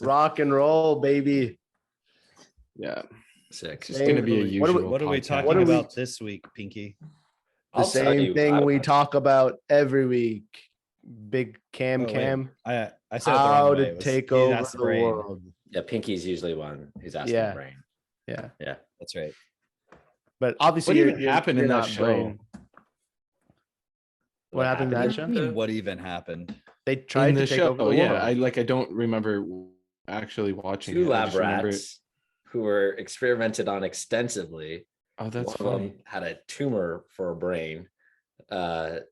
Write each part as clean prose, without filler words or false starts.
Rock and roll, baby. Yeah, Sick. it's gonna be a usual. What are we podcast. talking What are we- about this week, Pinky? The I'll tell same you, thing I we watched- talk about every week. Big Cam Oh, wait. Cam. I said it the How wrong way. to It was- take he over asked the Brain. world. Yeah, Pinky's usually one who's asking Yeah. Brain. Yeah. Yeah. That's right. But obviously, What you're, even you're- happened in you're that not show? Brain. What happened in that show? I mean, what even happened? They tried In to the take show, over the yeah, world. I don't remember actually watching Two it. I lab just remember- rats who were experimented on extensively. Oh, that's One of funny. them had a tumor for a brain. They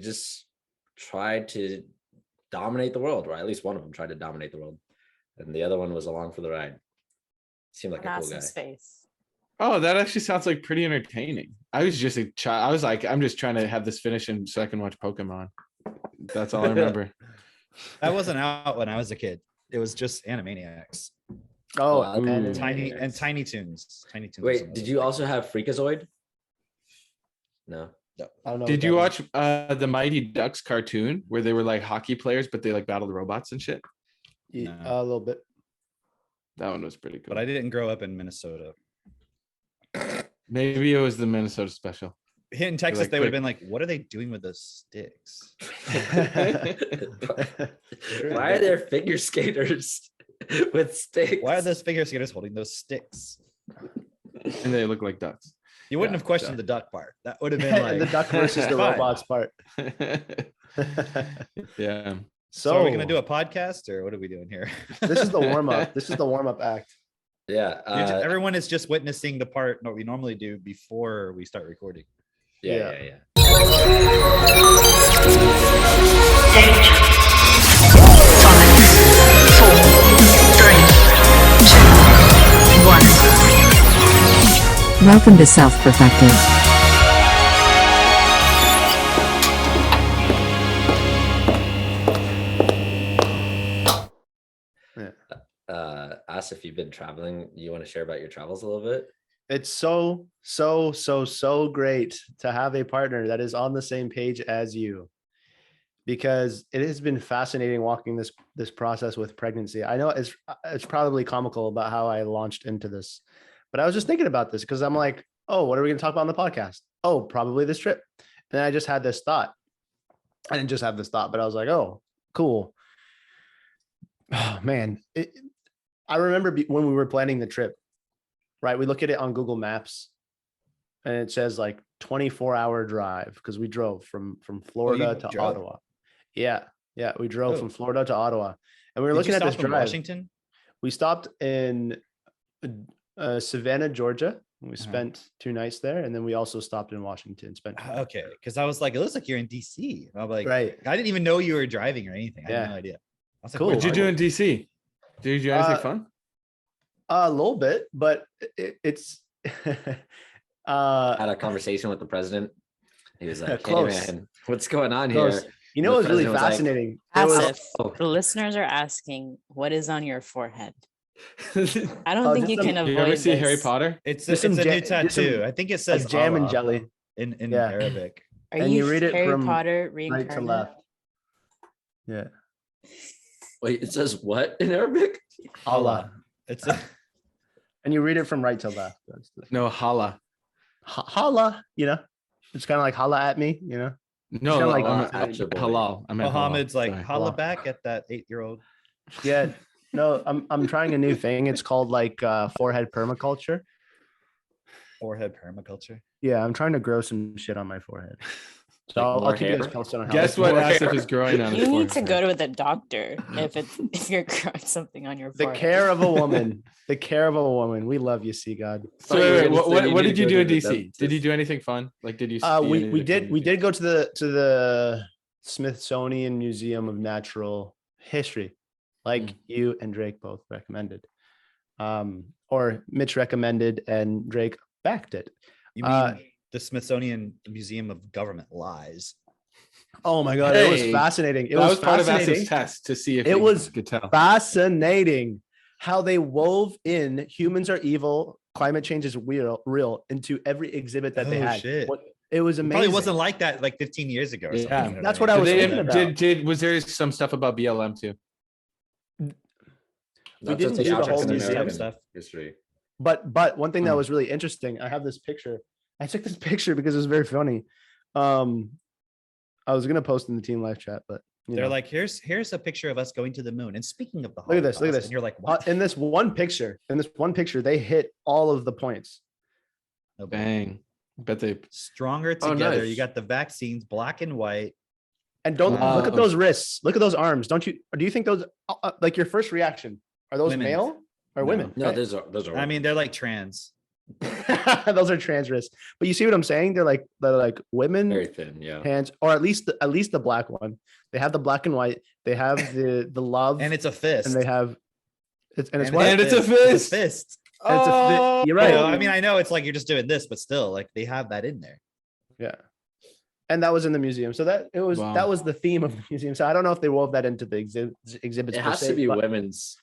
just tried to dominate the world, or at least one of them tried to dominate the world, and the other one was along for the ride. Seemed like a cool guy. NASA's face. Oh, that actually sounds like pretty entertaining. I was just a child. I was like, I'm just trying to have this finish and so I can watch Pokemon. That's all I remember. That wasn't out when I was a kid. It was just Animaniacs. Oh, Ooh. and Tiny Toons. Tiny Toons. was Wait, another did you thing. also have Freakazoid? No. I don't know. Did what you that watch the Mighty Ducks cartoon where they were like hockey players, but they like battled robots and shit? is. No. A little bit. That one was pretty cool. But I didn't grow up in Minnesota. Maybe it was the Minnesota special. Here in Texas, like, they would have quick- been like, "What are they doing with those sticks?" Why are there figure skaters with sticks? Why are those figure skaters holding those sticks? And they look like ducks. You wouldn't Yeah, have questioned the duck part. That would have been like the duck versus the fine. robots part. Yeah. So, are we gonna do a podcast or what are we doing here? This is the warm up. This is the warm up act. Yeah. Everyone is just witnessing the part what we normally do before we start recording. Yeah. Welcome to Self Perfected. Ask if you've been traveling. You want to share about your travels a little bit? It's so great to have a partner that is on the same page as you, because it has been fascinating walking this process with pregnancy. I know it's probably comical about how I launched into this, but I was just thinking about this because I'm like, oh, what are we going to talk about on the podcast? Oh, probably this trip. And then I just had this thought. I didn't just have this thought, but I was like, oh, cool. Oh man, I remember when we were planning the trip. Right. We look at it on Google Maps and it says like 24-hour drive because we drove from Florida to drove? Ottawa. Yeah. Yeah. We drove Oh. from Florida to Ottawa and we were Did looking you at this stop in drive. Washington? We stopped in Savannah, Georgia. We Uh-huh. spent 2 nights there. And then we also stopped in Washington. Okay, because I was like, it looks like you're in DC. I'm like, Right. I didn't even know you were driving or anything. I Yeah. had no idea. I was like, Cool. What'd you do in DC? Did you do anything fun? A little bit, but it's Had a conversation with the president. He was like, "Hey Close. man, what's going on close. here?" You know, The it was really president was like, fascinating. It was- Asif, Oh. the listeners are asking, what is on your forehead? I don't Oh, think just you some- can You avoid ever see this. Harry Potter? it's There's a some new there's some, tattoo. I think it says like jam and Allah jelly in Yeah. Arabic. Are and you, you read it Harry from Potter right reincarnate? to left. Yeah. Wait, it says what in Arabic? Allah. It's And you read it from right to left. That's the No, holla. holla, it's kind of like holla at me, No, kinda like- halal. I meant halal. Muhammad's like, Sorry. holla halal. back at that 8-year-old. Yeah. No, I'm trying a new thing. It's called like forehead permaculture. Forehead permaculture. Yeah, I'm trying to grow some shit on my forehead. So Like I'll more keep you guys hair? posted on how Guess it's what more Asif hair. is growing on his You need to forehead? go to the doctor if you're growing something on your The forehead. care of a woman. The care of a woman. We love you, see God. So Oh, you were wait, gonna what, say what, you what need did to you go do in to the DC? Did you dentist. do anything fun? Like, did you? We see any of did the we did go to the Smithsonian Museum of Natural History, like you and Drake both recommended, or Mitch recommended and Drake backed it. You mean Uh, the Smithsonian Museum of Government Lies? Oh my God, it was Hey, fascinating. It That was was part of fascinating. Asif's test to see if It he was could tell. Fascinating how they wove in humans are evil, climate change is real into every exhibit that they Oh, had. shit. It was It amazing. probably wasn't like that like 15 years ago. Or Yeah. something, That's what I was Did, thinking they, about. was there some stuff about BLM too? That's didn't the do the African whole museum American stuff. history. But one thing that Hmm. was really interesting, I have this picture. I took this picture because it was very funny. I was gonna post in the team live chat, but you They're know. like, here's a picture of us going to the moon. And speaking of the Look at this, look at Holocaust," this. and you're like, what? In this one picture, they hit all of the points. No, but Bang. Bet they Stronger Oh, together. You nice. got the vaccines, black and white. And don't look at Love. those wrists. Look at those arms. Don't you? Or do you think those like your first reaction? Are those Women's. male or No. women? No, Right. those are. I mean, they're like trans. those are trans wrists. But you see what I'm saying? They're like women very thin. Yeah. hands, or at least the black one. They have the black and white. They have the love, And it's a fist. and they have it's And what? And it's a It's fist. a fist. And it's a Oh, you're You right. know, I mean, I know it's like you're just doing this, but still, like they have that in there. Yeah. And that was in the museum. So that Wow. that was the theme of the museum. So I don't know if they wove that into the exhibits. It per has se, to be but- women's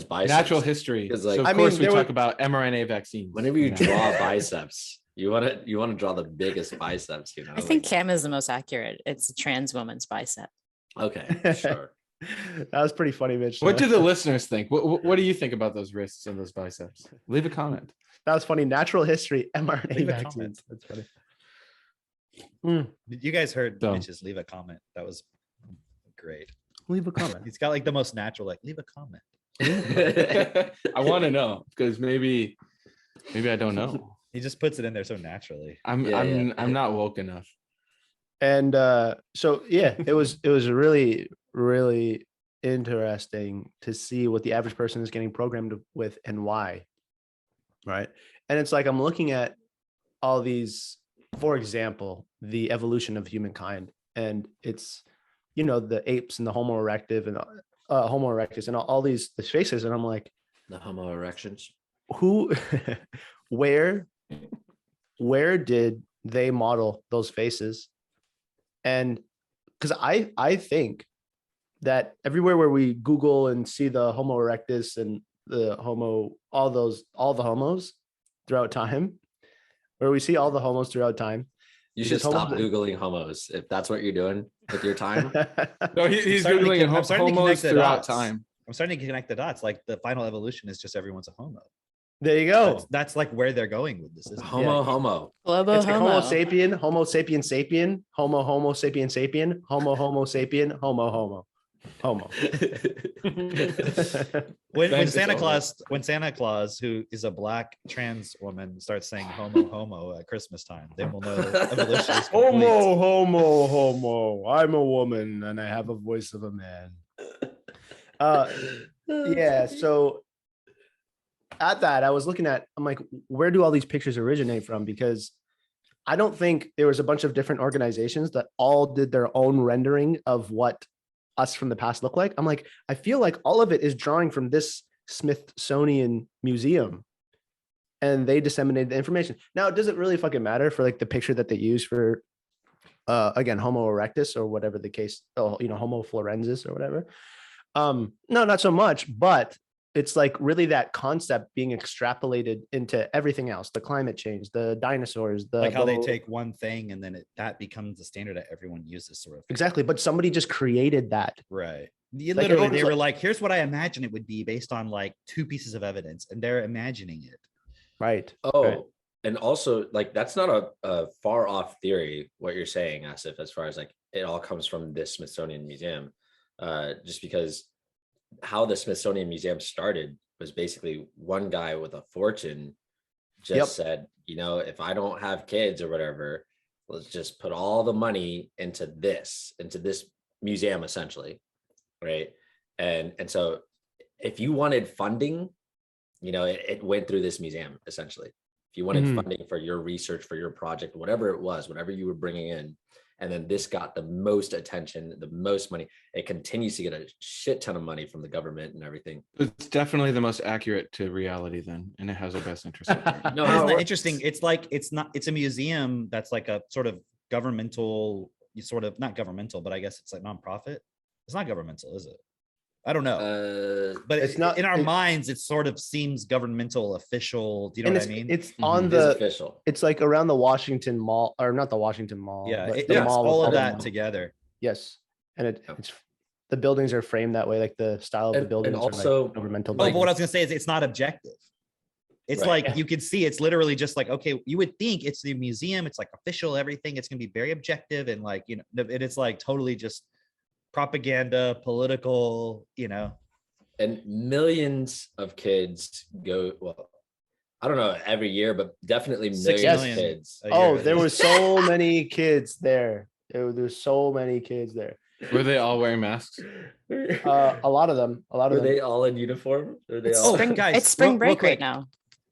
biceps. natural history. Because, So like, of I mean, course we there talk was- about mRNA vaccines. Whenever you know. draw biceps, you want to draw the biggest biceps. You know. I think like- Cam is the most accurate. It's a trans woman's bicep. Okay. Sure. That was pretty funny, Mitch. What do the listeners think? What do you think about those wrists and those biceps? Leave a comment. That was funny. Natural history, mRNA Leave a vaccines. comment. That's funny. Hmm. You guys heard So- Mitch's leave a comment. That was great. Leave a comment. He's got like the most natural, like leave a comment. I want to know because maybe I don't know. He just puts it in there so naturally. I'm not woke enough. And so yeah, it was really really interesting to see what the average person is getting programmed with and why. Right. And it's like I'm looking at all these, for example, the evolution of humankind, and it's the apes and the Homo erectus and all these faces, and I'm like, The Homo erections. who where did they model those faces? And because I think that everywhere where we Google and see the Homo erectus and the Homo, all the homos throughout time, where we see all the homos throughout time. You should Because stop Homo- googling homos if that's what you're doing with your time. No, he's starting to googling con- I'm starting to homos connect the throughout dots. time. I'm starting to connect the dots. Like the final evolution is just everyone's a homo. There you go. That's like where they're going with this. Isn't it? Homo. Globo It's like homo. Homo sapien, Homo sapien sapien, Homo sapien sapien, Homo sapien, Homo. When Thanks, Santa it's Claus, who is a black trans woman, starts saying homo at Christmas time, then we'll know that evolution is complete. Homo. I'm a woman and I have a voice of a man. Yeah. So at that, I was looking at, I'm like, where do all these pictures originate from? Because I don't think there was a bunch of different organizations that all did their own rendering of what us from the past look like. I'm like, I feel like all of it is drawing from this Smithsonian museum, and they disseminated the information. Now, does it really fucking matter for like the picture that they use for again, Homo erectus or whatever the case, Homo florensis or whatever? No, not so much, but it's like really that concept being extrapolated into everything else, the climate change, the dinosaurs, Like how they the- take one thing and then that becomes the standard that everyone uses, sort of. exactly. But somebody just created that. Right. Like, Literally, everyone's they like- were like, here's what I imagine it would be based on like 2 pieces of evidence, and they're imagining it. Right. Oh, Right. and also like that's not a far off theory what you're saying, Asif, as far as like it all comes from this Smithsonian Museum. Just because how the Smithsonian Museum started was basically one guy with a fortune just Yep. said, if I don't have kids or whatever, let's just put all the money into this museum essentially. Right. And so if you wanted funding, it went through this museum essentially. If you wanted Mhm. funding for your research, for your project, whatever it was, whatever you were bringing in, and then this got the most attention, the most money, it continues to get a shit ton of money from the government and everything. It's definitely the most accurate to reality then, and it has our best interest. at heart. No, Isn't how it that works- interesting? It's like it's a museum that's like a sort of governmental, not governmental, but I guess it's like nonprofit. It's not governmental, is it? I don't know. But it's it's not- not in our it- minds. It sort of seems governmental, official. Do you know And what I mean? it's Mhm. on It is the, official. it's like around the Washington Mall, or not the Washington Mall. yeah, but it, the it's mall with all of the- that together. Yes. And Yep. it's the buildings are framed that way, like the style of the And buildings are also, like governmental. Oh, but what I buildings. was gonna say is it's not objective. It's Right. like Yeah. you can see it's literally just like, okay, you would think it's the museum, it's like official, everything. It's gonna be very objective and like, it's like totally just propaganda, political, and millions of kids go, well, I don't know every year, but definitely 6 millions of million. kids. a year Oh, at there were least. so many kids there. There's so many kids there. Were they all wearing masks? A lot of them. A lot Were of them. they all in uniform? Or they It's all spring- guys, it's spring real break quick. right now.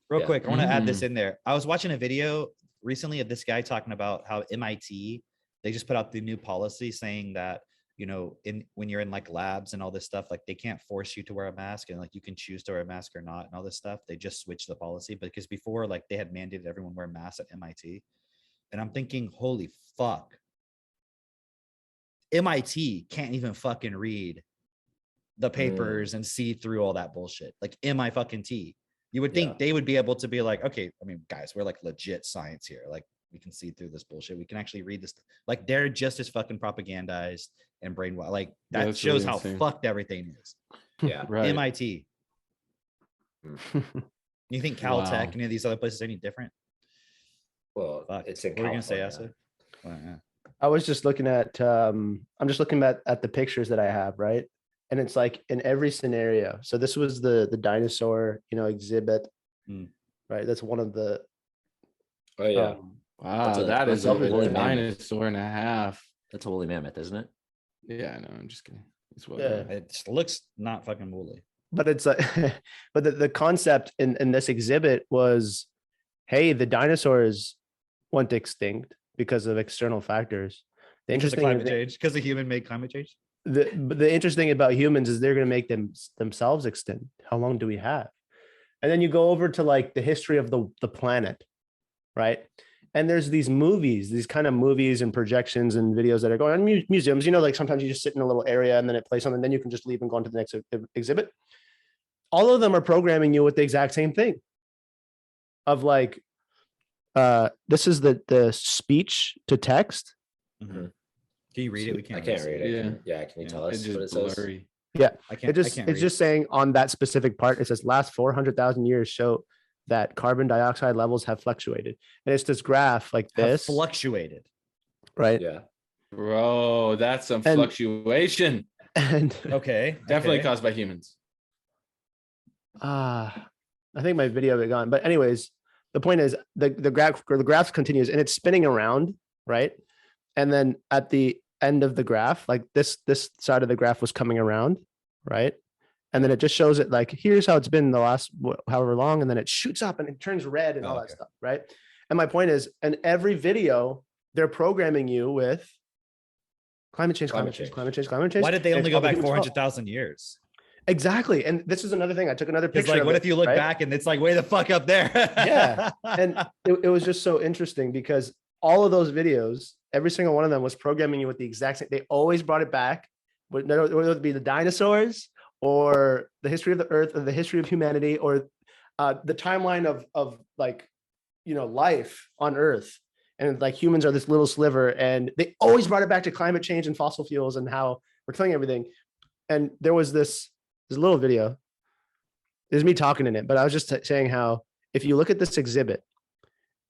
Real Yeah. quick, I want to add this Mm. in there. I was watching a video recently of this guy talking about how MIT, they just put out the new policy saying that, when you're in like labs and all this stuff, like they can't force you to wear a mask and like you can choose to wear a mask or not and all this stuff. They just switched the policy because before like they had mandated everyone wear masks at MIT. And I'm thinking, holy fuck. MIT can't even fucking read the papers and see through all that bullshit. Like fucking T. You would think Yeah. they would be able to be like, okay, I mean, guys, we're like legit science here. Like we can see through this bullshit. We can actually read this. Like they're just as fucking propagandized and brainwashed. Like that That's shows really how insane. fucked everything is. Yeah. Right. MIT. You think Caltech, Wow. any of these other places, any different? Well, Fuck. it's in What were you gonna say, California. Asa? Well, yeah. I was just looking at I'm just looking at the pictures that I have, right? And it's like in every scenario. So this was the dinosaur, exhibit, Mm. right? That's one of the Oh yeah, Wow, a- that that's is a a woolly mammoth. dinosaur and a half. that's a woolly mammoth, isn't it? Yeah, no, I'm just kidding. It's what. Yeah. It just looks not fucking woolly. but it's like but the concept in this exhibit was, hey, the dinosaurs went extinct because of external factors. The Because of interesting climate thing- change, because the human made climate change. the interesting about humans is they're going to make themselves extinct. How long do we have? And then you go over to like the history of the planet, right? And there's these movies, these kind of movies and projections and videos that are going on in museums. Like sometimes you just sit in a little area and then it plays something, then you can just leave and go on to the next exhibit. All of them are programming you with the exact same thing of like, this is the speech to text. Mhm. Can you read it? We can't. I can't see read it. it. Yeah. Yeah, can you Yeah, tell It's us what it just says? blurry. I can't. It's read. just saying on that specific part, it says last 400,000 years show that carbon dioxide levels have fluctuated. And it's this graph like Have this, fluctuated. right? Yeah. Bro, that's some And- fluctuation. And Okay. Definitely okay. caused by humans. I think my video got gone. But anyways, the point is the graph continues and it's spinning around, right? And then at the end of the graph, like this side of the graph was coming around, right? And then it just shows it like, here's how it's been the last however long, and then it shoots up and it turns red and Oh, all that okay. stuff, right? And my point is, in every video, they're programming you with climate change, climate change, climate change, climate change. Why did they and only it's go all the back human's fault. 400,000 years? Exactly. And this is another thing. I took another Because picture. like, of what it, if you look right? back and it's like way the fuck up there? Yeah. And it was just so interesting because all of those videos, every single one of them was programming you with the exact same. They always brought it back. Whether it be the dinosaurs or the history of the earth or the history of humanity or the timeline of like, life on earth. And like humans are this little sliver. And they always brought it back to climate change and fossil fuels and how we're killing everything. And there was this little video. There's me talking in it, but I was just saying how if you look at this exhibit,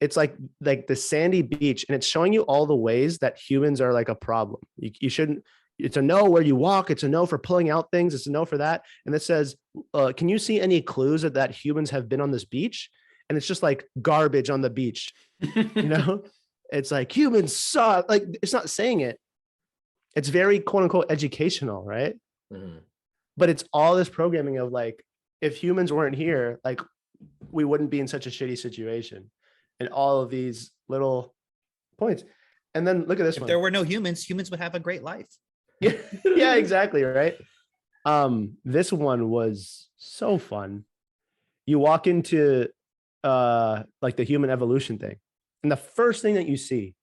it's like the sandy beach, and it's showing you all the ways that humans are like a problem. You shouldn't. It's a no where you walk. It's a no for pulling out things. It's a no for that. And it says, can you see any clues that humans have been on this beach? And it's just like garbage on the beach. It's like humans saw. Like it's not saying it. It's very quote unquote educational, right? Mhm. But it's all this programming of like, if humans weren't here, like we wouldn't be in such a shitty situation. And all of these little points. And then look at this If one. there were no humans, humans would have a great life. Yeah, yeah, exactly, right? This one was so fun. You walk into like the human evolution thing, and the first thing that you see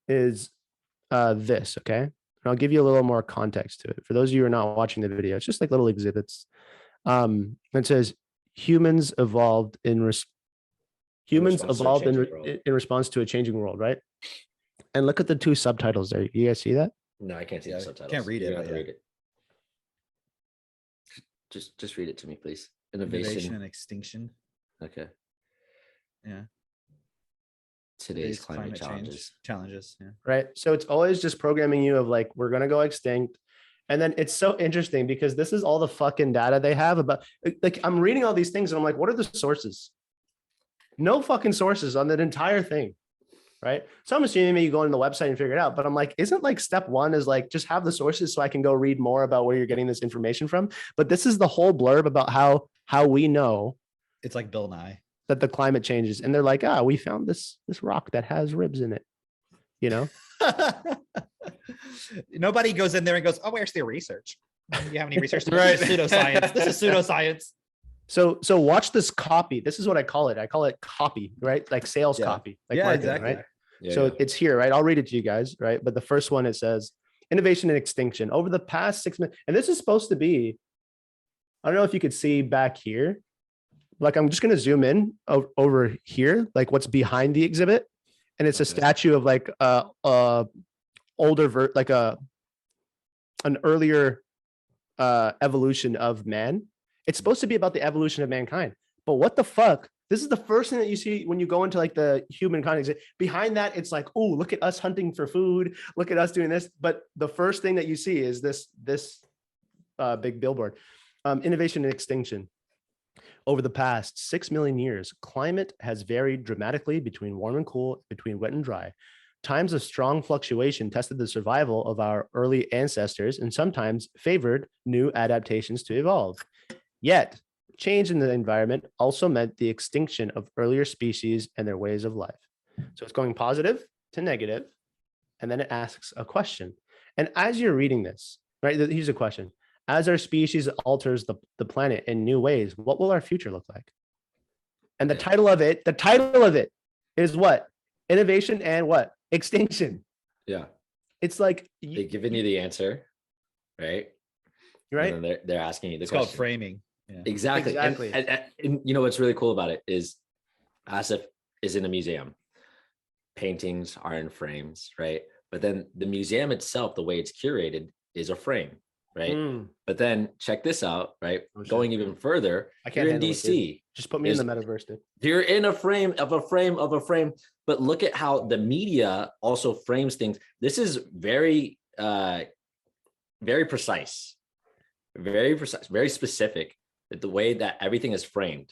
is this, okay? And I'll give you a little more context to it. For those of you who are not watching the video, it's just like little exhibits. It says humans evolved humans response to a evolved changing world. in response to a changing world, right? And look at the two subtitles there. You guys see that? No, I can't see Yeah, the I subtitles. can't read You're it, gonna have but to yeah. read it. Just read it to me, please. Innovation and extinction. Okay. Yeah. Today's climate challenges. Yeah. Right. So it's always just programming you of like, we're going to go extinct. And then it's so interesting because this is all the fucking data they have about, like, I'm reading all these things and I'm like, what are the sources? No fucking sources on that entire thing. Right. So I'm assuming maybe you go on the website and figure it out, but I'm like, isn't like step one is like, just have the sources so I can go read more about where you're getting this information from. But this is the whole blurb about how we know It's like Bill Nye. that the climate changes. And they're like, we found this rock that has ribs in it, you know? Nobody goes in there and goes, "Oh, where's the research? Do you have any research?" Right. This is pseudoscience. This is pseudoscience. So watch this copy. This is what I call it. I call it copy, right? Like sales Yeah. copy. Like Yeah, marketing, exactly. right? Yeah, So yeah. it's here, right? I'll read it to you guys, right? But the first one, it says innovation and extinction over the past 6 months. And this is supposed to be, I don't know if you could see back here. Like, I'm just going to zoom in over here, like what's behind the exhibit. And it's a Okay. statue of like older, like an earlier evolution of man. It's supposed to be about the evolution of mankind. But what the fuck? This is the first thing that you see when you go into like the humankind. Behind that, it's like, oh, look at us hunting for food. Look at us doing this. But the first thing that you see is this big billboard. Innovation and extinction. Over the past 6 million years, climate has varied dramatically between warm and cool, between wet and dry. Times of strong fluctuation tested the survival of our early ancestors and sometimes favored new adaptations to evolve. Yet, change in the environment also meant the extinction of earlier species and their ways of life. So it's going positive to negative, and then it asks a question. And as you're reading this, right, here's a question. As our species alters the planet in new ways, what will our future look like? And the title of it is what? Innovation and what? Extinction. Yeah. It's like, They're giving you the answer, right? right? And then they're asking you the It's question. called framing. Yeah. Exactly. Exactly. And you know what's really cool about it is Asif is in a museum. Paintings are in frames, right? But then the museum itself, the way it's curated, is a frame, right? Mm, But then check this out, right? Oh, shit. Going even further, I can't you're in handle it, dude. DC. just put me in the There's- metaverse, dude. You're in a frame of a frame of a frame. But look at how the media also frames things. This is very, very precise, very specific. That the way that everything is framed.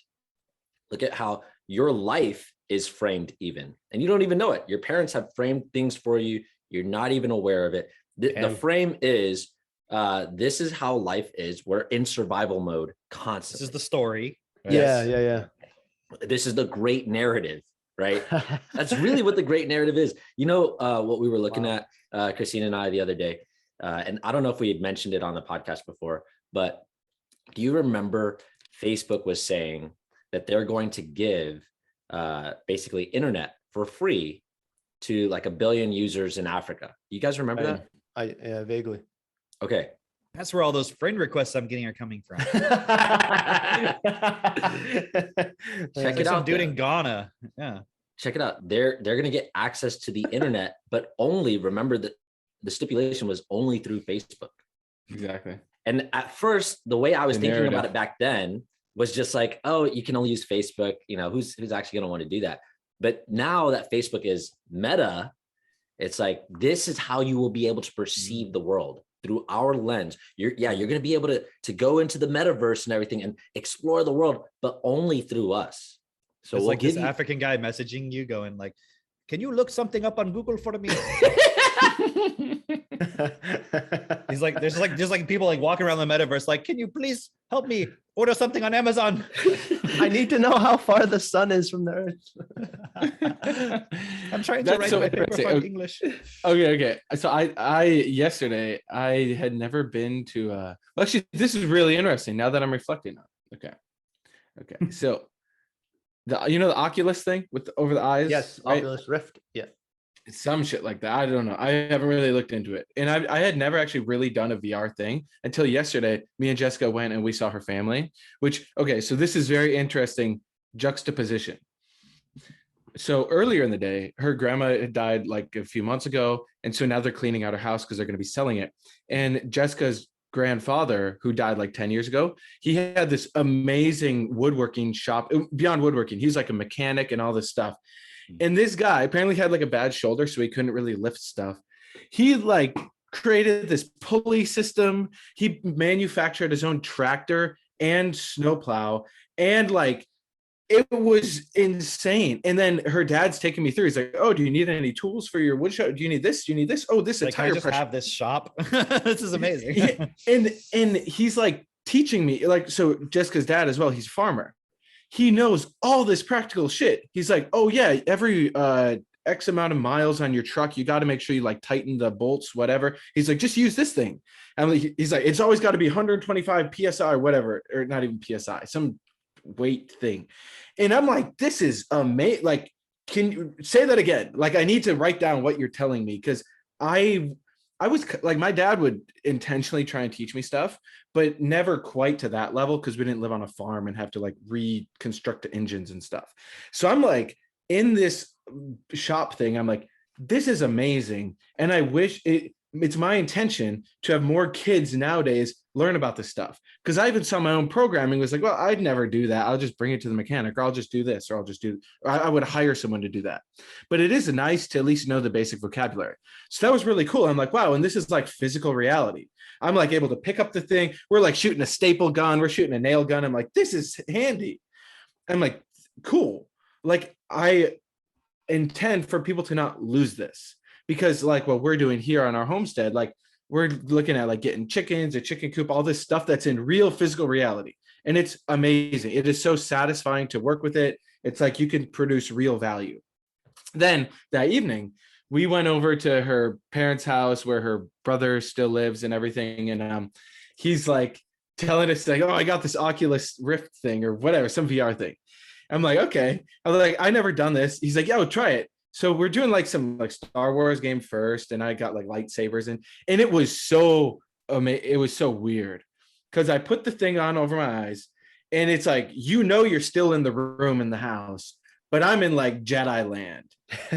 Look at how your life is framed even, and you don't even know it. Your parents have framed things for you. You're not even aware of it. The Damn. frame is, this is how life is. We're in survival mode This constantly. is the story. right? Yeah. This is the great narrative, right? That's really what the great narrative is. You know, what we were looking Wow. at, Christina and I the other day, and I don't know if we had mentioned it on the podcast before, but do you remember Facebook was saying that they're going to give basically internet for free to like 1 billion users in Africa? You guys remember that? Yeah, vaguely. Okay. That's where all those friend requests I'm getting are coming from. Check There's it some out. dude then. in Ghana. Yeah. Check it out. They're going to get access to the internet, but only, remember that the stipulation was only through Facebook. Exactly. And at first, the way I was The thinking about narrative. it back then was just like, oh, you can only use Facebook. You know, who's actually going to want to do that? But now that Facebook is Meta, it's like, this is how you will be able to perceive the world through our lens. You're going to be able to go into the metaverse and everything and explore the world, but only through us. So It's we'll like this give you. African guy messaging you going like, can you look something up on Google for me? He's like, there's like people like walking around the metaverse, like, can you please help me order something on Amazon? I need to know how far the sun is from the earth. I'm trying to That's write so my paper interesting. for Okay. English. Okay. So I yesterday I had never been to well, actually this is really interesting now that I'm reflecting on it. Okay. So the Oculus thing with over the eyes. Yes, right? Oculus Rift. Yeah. Some shit like that. I don't know. I haven't really looked into it. And I had never actually really done a VR thing until yesterday. Me and Jessica went and we saw her family, which, okay, so this is very interesting juxtaposition. So earlier in the day, her grandma had died like a few months ago. And so now they're cleaning out her house because they're going to be selling it. And Jessica's grandfather, who died like 10 years ago, he had this amazing woodworking shop. Beyond woodworking, he's like a mechanic and all this stuff. And this guy apparently had like a bad shoulder, so he couldn't really lift stuff. He like created this pulley system. He manufactured his own tractor and snowplow, and like it was insane. And then her dad's taking me through. He's like, "Oh, do you need any tools for your wood shop? Do you need this? Do you need this? Oh, this Like, I attire just pressure." have this shop. This is amazing. Yeah, and he's like teaching me, like, so Jessica's dad as well, he's a farmer. He knows all this practical shit. He's like, "Oh yeah, every X amount of miles on your truck, you got to make sure you like tighten the bolts, whatever." He's like, "Just use this thing." And he's like, "It's always got to be 125 psi or whatever, or not even psi, some weight thing." And I'm like, "This is amazing. Like, can you say that again? Like, I need to write down what you're telling me, because I was like, my dad would intentionally try and teach me stuff, but never quite to that level, because we didn't live on a farm and have to like reconstruct the engines and stuff. So I'm like, in this shop thing, I'm like, this is amazing. And I wish it's my intention to have more kids nowadays learn about this stuff. Because I even saw my own programming was like, well, I'd never do that. I'll just bring it to the mechanic, or I'll just do this, or I'll just do, I would hire someone to do that. But it is nice to at least know the basic vocabulary. So that was really cool. I'm like, wow. And this is like physical reality. I'm like able to pick up the thing. We're like shooting a staple gun. We're shooting a nail gun. I'm like, this is handy. I'm like, cool. Like, I intend for people to not lose this, because like what we're doing here on our homestead, like we're looking at like getting chickens, a chicken coop, all this stuff that's in real physical reality. And it's amazing. It is so satisfying to work with it. It's like you can produce real value. Then that evening, we went over to her parents' house where her brother still lives and everything. And he's like telling us like, "Oh, I got this Oculus Rift thing," or whatever, some VR thing. I'm like, okay. I'm like, I never done this. He's like, "Yeah, try it." So we're doing like some like Star Wars game first, and I got like lightsabers, and it was so amazing. It was so weird, because I put the thing on over my eyes, and it's like, you're still in the room in the house, but I'm in like Jedi land,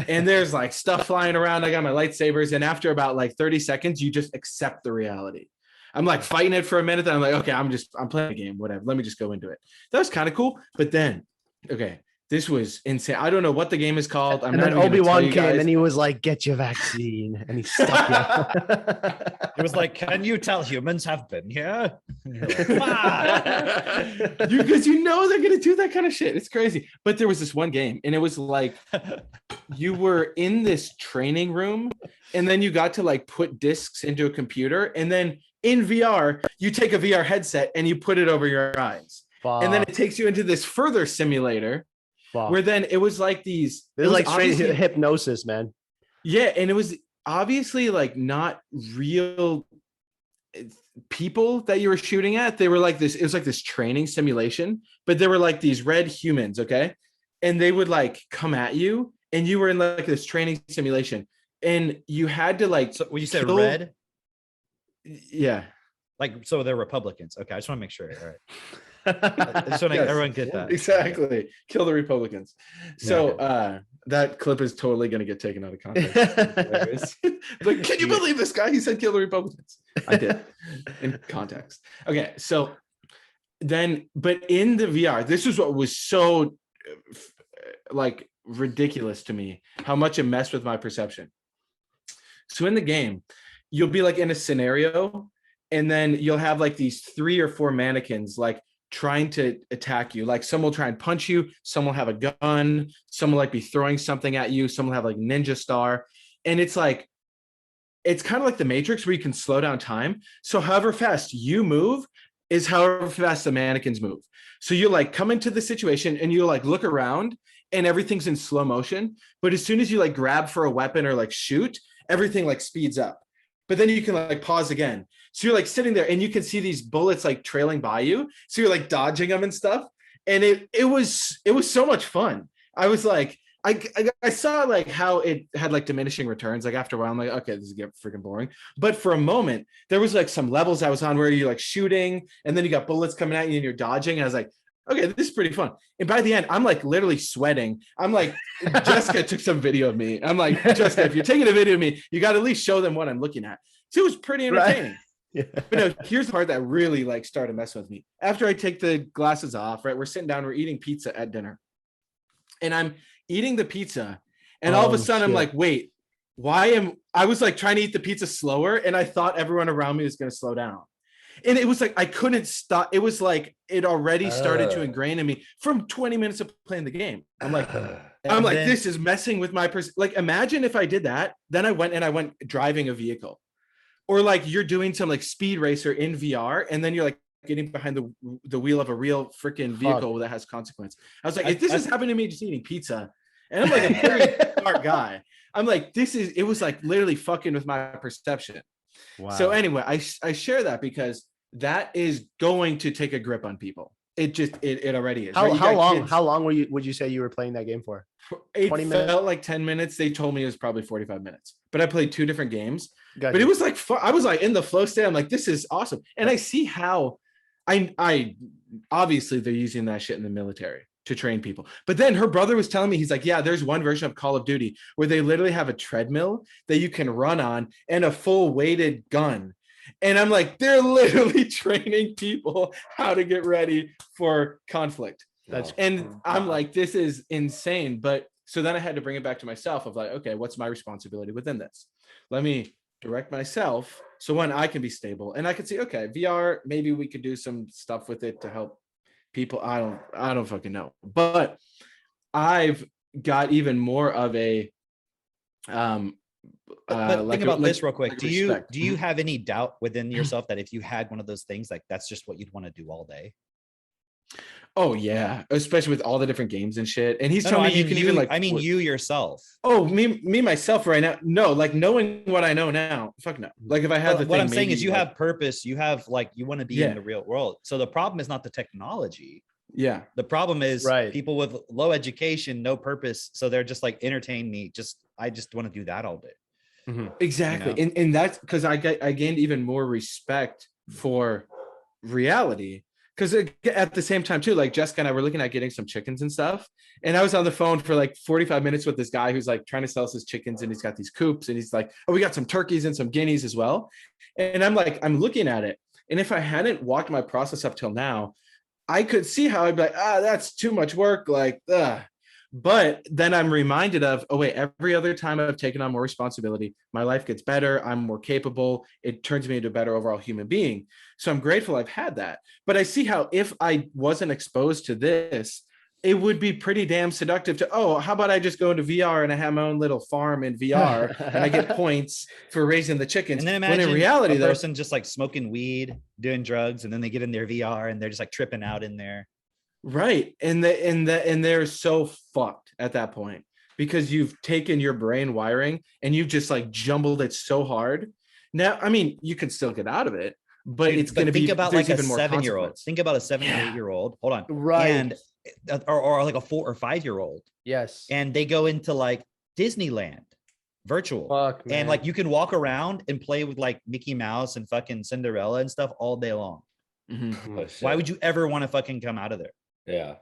and there's like stuff flying around. I got my lightsabers, and after about like 30 seconds, you just accept the reality. I'm like fighting it for a minute, then I'm like, okay, I'm playing a game, whatever. Let me just go into it. That was kind of cool, but then, okay. This was insane. I don't know what the game is called. And then Obi-Wan came and he was like, "Get your vaccine," and he stuck you. It was like, "Can you tell humans have been here?" Because you know they're gonna do that kind of shit. It's crazy. But there was this one game, and it was like you were in this training room, and then you got to like put discs into a computer, and then in VR, you take a VR headset and you put it over your eyes. And then it takes you into this further simulator. Where then it was like these, it was like straight hypnosis, man. Yeah, and it was obviously like not real people that you were shooting at. They were like this, it was like this training simulation, but there were like these red humans, okay? And they would like come at you, and you were in like this training simulation, and you had to like, so when you said red, yeah, like, so they're Republicans. Okay, I just want to make sure. All right. I just want to everyone get that. Exactly. Kill the Republicans. So that clip is totally going to get taken out of context. Like, can you believe this guy? He said kill the Republicans. I did. In context. Okay. So then, but in the VR, this is what was so like ridiculous to me, how much it messed with my perception. So in the game, you'll be like in a scenario, and then you'll have like these 3 or 4 mannequins like trying to attack you. Like some will try and punch you, some will have a gun, some will like be throwing something at you, some will have like ninja star. And it's like, it's kind of like the Matrix, where you can slow down time. So however fast you move is however fast the mannequins move. So you like come into the situation and you like look around and everything's in slow motion. But as soon as you like grab for a weapon or like shoot, everything like speeds up. But then you can like pause again. So you're like sitting there and you can see these bullets like trailing by you. So you're like dodging them and stuff. And it was so much fun. I was like, I saw like how it had like diminishing returns. Like after a while, I'm like, okay, this is getting freaking boring. But for a moment, there was like some levels I was on where you're like shooting, and then you got bullets coming at you and you're dodging. And I was like, okay, this is pretty fun. And by the end, I'm like literally sweating. I'm like, Jessica took some video of me. I'm like, Jessica, if you're taking a video of me, you got to at least show them what I'm looking at. So it was pretty entertaining. Yeah. But no, here's the part that really like started messing with me. After I take the glasses off, right? We're sitting down, we're eating pizza at dinner. And I'm eating the pizza, and all of a Oh, sudden I'm shit. like, wait, I was like trying to eat the pizza slower, and I thought everyone around me was gonna slow down. And it was like I couldn't stop. It was like it already started to ingrain in me from 20 minutes of playing the game. I'm like, And then- this is messing with my like, imagine if I did that, then I went driving a vehicle. Or like you're doing some like speed racer in VR, and then you're like getting behind the wheel of a real freaking vehicle that has consequence. I was like, if this is happening to me just eating pizza, and I'm like a pretty smart guy, I'm like, it was like literally fucking with my perception. Wow. So anyway, I share that because that is going to take a grip on people. It already is. How, right? You how got long? kids. How long would you say you were playing that game for? It 20 minutes? felt like 10 minutes. They told me it was probably 45 minutes, but I played 2 different games. Gotcha. But it was like fun. I was like in the flow state. I'm like, this is awesome. And I see how I obviously they're using that shit in the military to train people. But then her brother was telling me, he's like, yeah, there's one version of Call of Duty where they literally have a treadmill that you can run on and a full weighted gun. And I'm like, they're literally training people how to get ready for conflict. That's And I'm like, this is insane. But so then I had to bring it back to myself of like, okay, what's my responsibility within this? Let me direct myself. So when I can be stable and I can see, okay, VR, maybe we could do some stuff with it to help people. I don't fucking know. But I've got even more of a but think about this real quick. like Do you respect. do you have any doubt within yourself that if you had one of those things, like that's just what you'd want to do all day? Oh yeah, especially with all the different games and shit. And he's No, telling I me you mean can even like. you yourself. Oh, me myself right now. No, like knowing what I know now. Fuck no. Like if I had the What thing, I'm saying maybe, is you like- have purpose. You have like you want to be Yeah. in the real world. So the problem is not the technology. Yeah. The problem is Right. people with low education, no purpose. So they're just like entertain me. I just want to do that all day. Exactly. You know? And that's because I gained even more respect for reality. Because at the same time, too, like Jessica and I were looking at getting some chickens and stuff. And I was on the phone for like 45 minutes with this guy who's like trying to sell us his chickens. And he's got these coops. And he's like, oh, we got some turkeys and some guineas as well. And I'm like, I'm looking at it. And if I hadn't walked my process up till now, I could see how I'd be like, that's too much work. Like, But then I'm reminded of, oh, wait, every other time I've taken on more responsibility, my life gets better. I'm more capable. It turns me into a better overall human being. So I'm grateful I've had that. But I see how if I wasn't exposed to this, it would be pretty damn seductive to, oh, how about I just go into VR and I have my own little farm in VR and I get points for raising the chickens. And then when imagine in reality, a though, person just like smoking weed, doing drugs, and then they get in their VR and they're just like tripping out in there. right. And they're so fucked at that point because you've taken your brain wiring and you've just like jumbled it so hard. Now, I mean, you can still get out of it, but Dude, it's going to be think about there's like a even more 7-year-old. consequence. Think about a 7 or Yeah. 8-year-old. Hold on. Right. And or like a 4 or 5-year-old. Yes. And they go into like Disneyland virtual. Fuck, man. And like you can walk around and play with like Mickey Mouse and fucking Cinderella and stuff all day long. Mhm. Oh, shit. Why would you ever want to fucking come out of there? Yeah.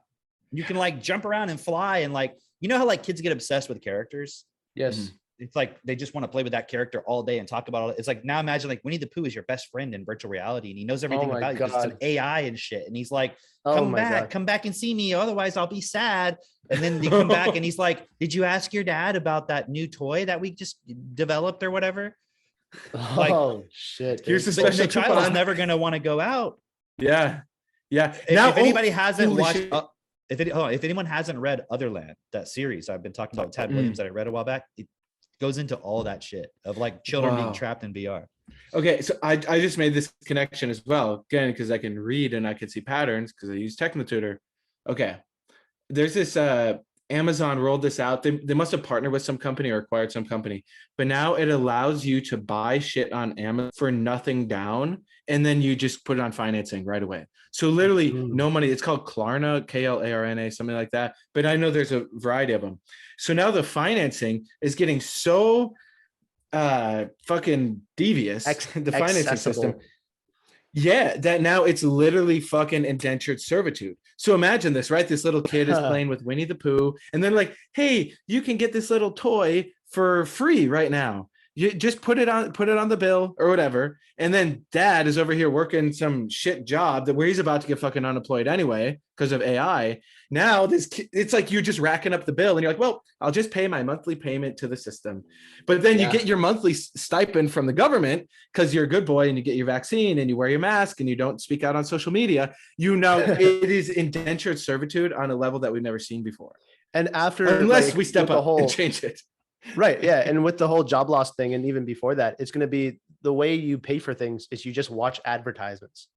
You can like jump around and fly and like, you know how like kids get obsessed with characters? yes. Mhm. It's like they just want to play with that character all day and talk about it. It's like now imagine like Winnie the Pooh is your best friend in virtual reality and he knows everything my about you 'cause it's an God. AI and shit. And he's like, Oh come my back, God. come back and see me. Otherwise, I'll be sad. And then you come back and he's like, did you ask your dad about that new toy that we just developed or whatever? like- Oh shit. Here's dude. the But special the child is coupon. never going to want to go out. Yeah. Yeah. If anybody hasn't holy watched, shit. if anyone hasn't read Otherland, that series I've been talking about with Tad Williams that I read a while back, it goes into all that shit of like children being Wow. trapped in VR. Okay, so I just made this connection as well, again, because I can read and I can see patterns because I use TechnoTutor. Okay, there's this Amazon rolled this out. They must have partnered with some company or acquired some company, but now it allows you to buy shit on Amazon for nothing down, and then you just put it on financing right away. So literally no money. It's called Klarna, Klarna, something like that. But I know there's a variety of them. So now the financing is getting so fucking devious. The financing system. Accessible. Yeah, that now it's literally fucking indentured servitude. So imagine this, right? This little kid is playing with Winnie the Pooh, and then like, hey, you can get this little toy for free right now. You just put it on the bill or whatever. And then dad is over here working some shit job that where he's about to get fucking unemployed anyway because of AI. Now it's like you're just racking up the bill and you're like, well, I'll just pay my monthly payment to the system. But then you get your monthly stipend from the government because you're a good boy and you get your vaccine and you wear your mask and you don't speak out on social media. You know, it is indentured servitude on a level that we've never seen before. And after, Unless like, we step with the up whole, and change it. right, yeah, and with the whole job loss thing, and even before that, it's going to be the way you pay for things is you just watch advertisements,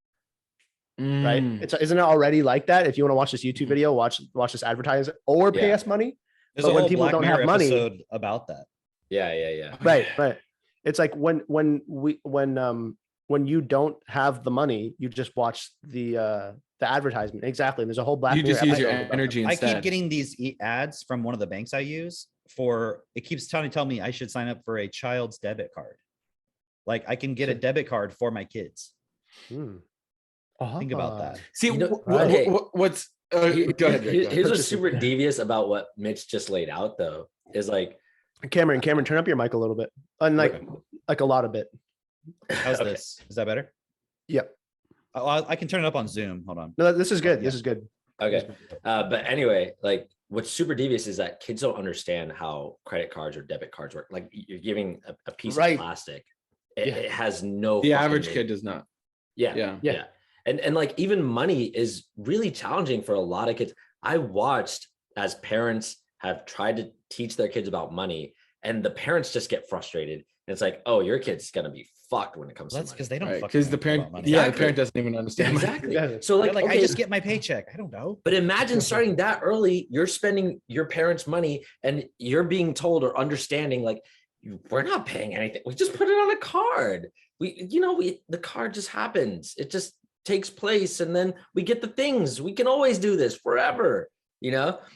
right? Mm. Isn't it already like that? If you want to watch this YouTube video, watch this advertisement or pay Yeah. us money. There's But a when whole people Black don't Mirror have money- episode about that. Yeah. Right. It's like when you don't have the money, you just watch the advertisement. Exactly. And there's a whole Black You Mirror just use your episode about that. energy I instead. keep getting these ads from one of the banks I use for, it keeps trying to tell me I should sign up for a child's debit card. Like I can get a debit card for my kids. Hmm. Think about Ah. that. See, You know- okay. what's Here- go ahead. Rick, go ahead. Here's what's Purchasing. super devious about what Mitch just laid out, though, is like, Cameron, turn up your mic a little bit. And like a lot of bit. How's Okay. this? Is that better? Yep. I can turn it up on Zoom. Hold on. No, this is good. Yeah. This is good. okay. But anyway, like what's super devious is that kids don't understand how credit cards or debit cards work. Like you're giving a piece Right. of plastic. It, Yeah. it has no The fucking average name. kid does not. Yeah. Yeah. Yeah. Yeah. And like even money is really challenging for a lot of kids. I watched as parents have tried to teach their kids about money, and the parents just get frustrated. And it's like, oh, your kid's gonna be fucked when it comes That's to because money. they don't Right. fucking Because the know parent, about money. yeah, the Exactly. parent doesn't even understand. money. Exactly. Yeah. So They're like, like, okay, I just get my paycheck. I don't know. but imagine starting that early. You're spending your parents' money, and you're being told or understanding like we're not paying anything. We just put it on a card. The card just happens. It just takes place, and then we get the things. We can always do this forever.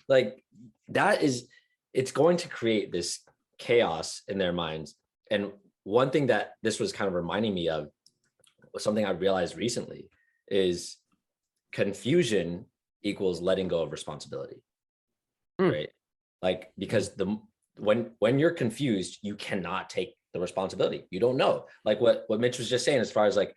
Like that is. It's going to create this chaos in their minds. And one thing that this was kind of reminding me of was something I realized recently is confusion equals letting go of responsibility. Right? Like, because when you're confused, you cannot take the responsibility. You don't know. Like what Mitch was just saying, as far as like,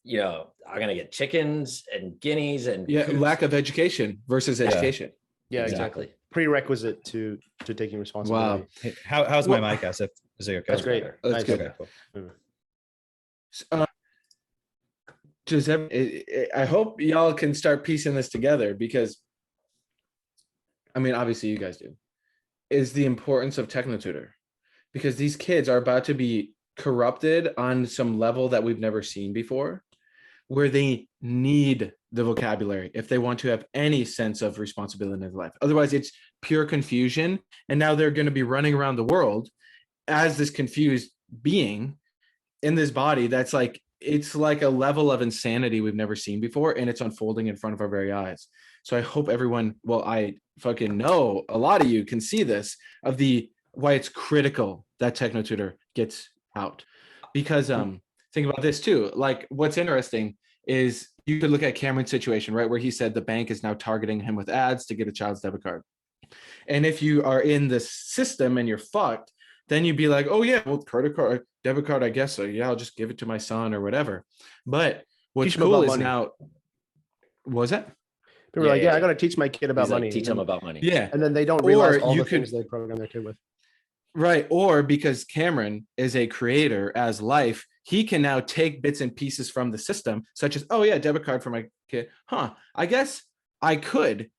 I'm gonna get chickens and guineas and Yeah, coops. lack of education versus education. Yeah, Exactly. Prerequisite to taking responsibility. Hey, how's my Well, mic, Asif? Is it okay? That's great. better. That's Nice. good. Okay, cool. I hope y'all can start piecing this together because, I mean, obviously you guys do, is the importance of TechnoTutor, because these kids are about to be corrupted on some level that we've never seen before, where they need the vocabulary if they want to have any sense of responsibility in their life. Otherwise, it's pure confusion. And now they're going to be running around the world as this confused being in this body that's like, it's like a level of insanity we've never seen before, and it's unfolding in front of our very eyes. So I hope everyone, well, I fucking know a lot of you can see this, of why it's critical that TechnoTutor gets out. Because think about this too, like what's interesting is you could look at Cameron's situation, right, where he said the bank is now targeting him with ads to get a child's debit card. And if you are in this system and you're fucked, then you'd be like, oh yeah, well, credit card, debit card, I guess so. Yeah, I'll just give it to my son or whatever. But what's Teach him cool about is money. now, what was that? People are like, Yeah, I yeah. got to teach my kid about He's like, money. teach them about money. Yeah, And then they don't realize Or all you the could- things they program their kid with. right. Or because Cameron is a creator as life, he can now take bits and pieces from the system, such as, oh yeah, debit card for my kid. I guess I could,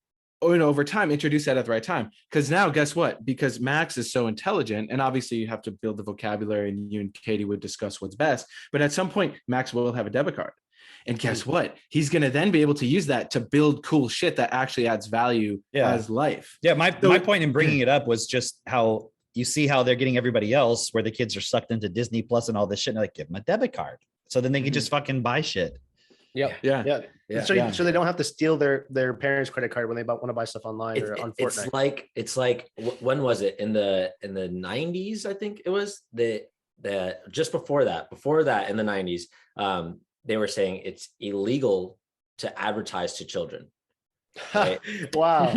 over time, introduce that at the right time. Because now, guess what? Because Max is so intelligent, and obviously you have to build the vocabulary, and you and Katie would discuss what's best. But at some point, Max will have a debit card. And guess what? He's going to then be able to use that to build cool shit that actually adds value Yeah. as life. Yeah, my So- point in bringing it up was just how you see how they're getting everybody else, where the kids are sucked into Disney Plus and all this shit, and like, give them a debit card, so then they can just fucking buy shit. Yeah. Yeah. Yeah. Yeah. So they don't have to steal their parents' credit card when they want to buy stuff online or on Fortnite. It's like when was it in the 90s? I think it was the just before that in the 90s, they were saying it's illegal to advertise to children. Right? Wow.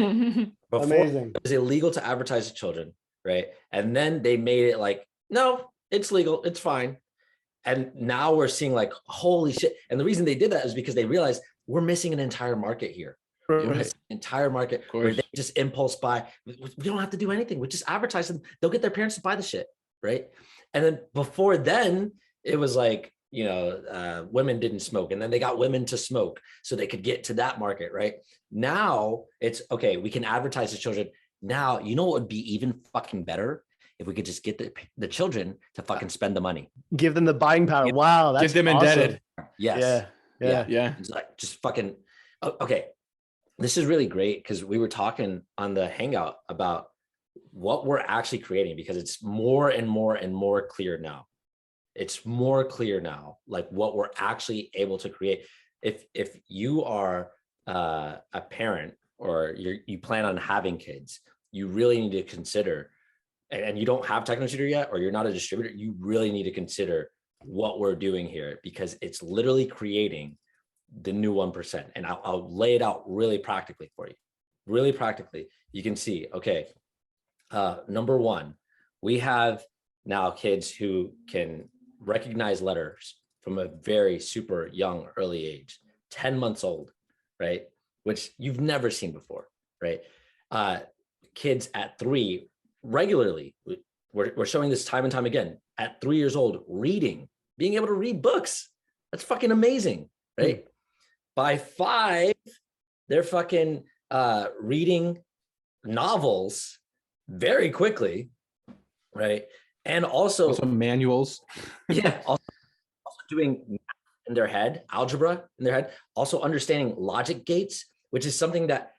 Before, Amazing. it was illegal to advertise to children, right? And then they made it like, no, it's legal, it's fine. And now we're seeing like, holy shit. And the reason they did that is because they realized we're missing an entire market here. We're Right. missing an entire market where course. they just impulse buy. We don't have to do anything. We just advertise them. They'll get their parents to buy the shit, right? And then before then, it was like, women didn't smoke, and then they got women to smoke so they could get to that market, right? Now it's okay. We can advertise to children. Now, you know what would be even fucking better? If we could just get the children to fucking spend the money. Give them the buying power. Wow, that's Get them awesome. indebted. Yes. Yeah. Yeah. It's like just fucking okay. This is really great because we were talking on the hangout about what we're actually creating, because it's more and more and more clear now. It's more clear now, like what we're actually able to create. If you are a parent or you plan on having kids, you really need to consider, and you don't have Technotutor yet, or you're not a distributor, you really need to consider what we're doing here, because it's literally creating the new 1%. And I'll lay it out really practically for you. Really practically, you can see, okay, number one, we have now kids who can recognize letters from a very super young, early age, 10 months old, right? Which you've never seen before, right? Kids at 3 regularly, we're showing this time and time again, at 3 years old, reading, being able to read books. That's fucking amazing, right? By 5, they're fucking reading novels very quickly, right? And also manuals. yeah, also doing math in their head, algebra in their head, also understanding logic gates, which is something that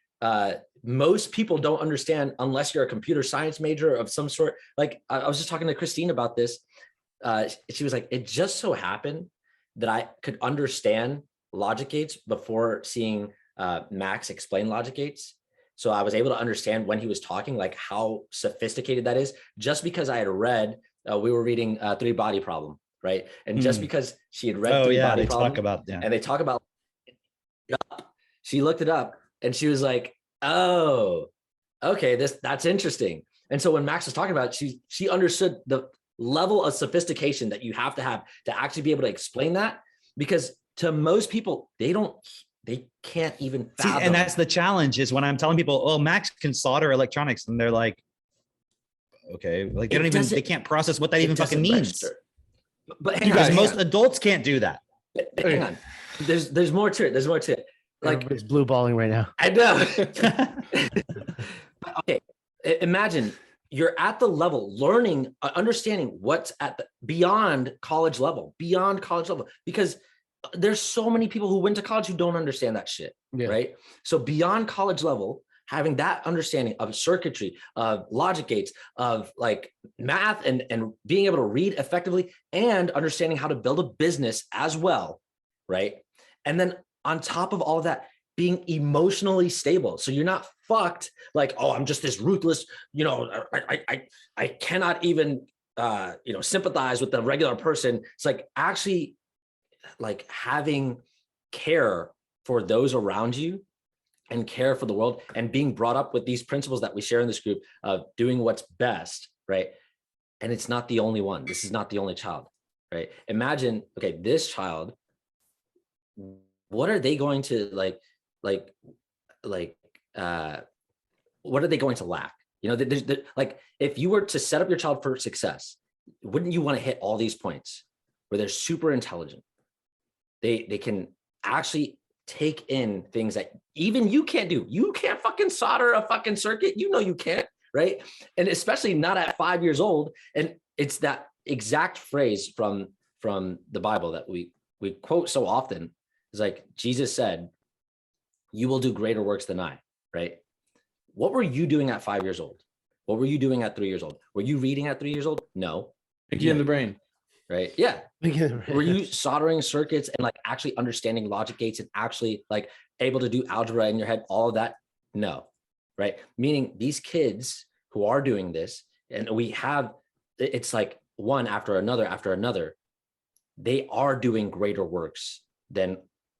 most people don't understand unless you're a computer science major of some sort. Like I was just talking to Christine about this. She was like, it just so happened that I could understand logic gates before seeing Max explain logic gates. So I was able to understand when he was talking, like how sophisticated that is, just because I had read, we were reading Three Body Problem, right? And just because she had read Three Body Problem, and they talk about, she looked it up and she was like, oh, okay, that's interesting. And so when Max was talking about it, she understood the level of sophistication that you have to actually be able to explain that, because to most people, they can't even fathom. See, and that's the challenge, is when I'm telling people, oh, Max can solder electronics, and they're like, okay, like they can't process what that even fucking means. Register. But Because most adults can't do that. Hang on. There's more to it. There's more to it. Like, everybody's blue balling right now. I know. But okay, imagine you're at the level, learning, understanding what's at the beyond college level, because there's so many people who went to college who don't understand that shit, right? So beyond college level, having that understanding of circuitry, of logic gates, of like math, and being able to read effectively, and understanding how to build a business as well, right? And then on top of all of that, being emotionally stable. So you're not fucked like, oh, I'm just this ruthless, I cannot even, sympathize with the regular person. It's like actually like having care for those around you and care for the world, and being brought up with these principles that we share in this group of doing what's best, right? And it's not the only one. This is not the only child, right? Imagine, okay, this child, what are they going to what are they going to lack? Like if you were to set up your child for success, wouldn't you want to hit all these points where they're super intelligent? They can actually take in things that even you can't do. You can't fucking solder a fucking circuit. You can't, right? And especially not at 5 years old. And it's that exact phrase from the Bible that we quote so often. It's like Jesus said, you will do greater works than I, right? What were you doing at 5 years old? What were you doing at 3 years old? Were you reading at 3 years old? No. Pinky in the brain. Right. Yeah. Were you soldering circuits and like actually understanding logic gates and actually like able to do algebra in your head, all of that? No. Right. Meaning these kids who are doing this, and it's like one after another, they are doing greater works than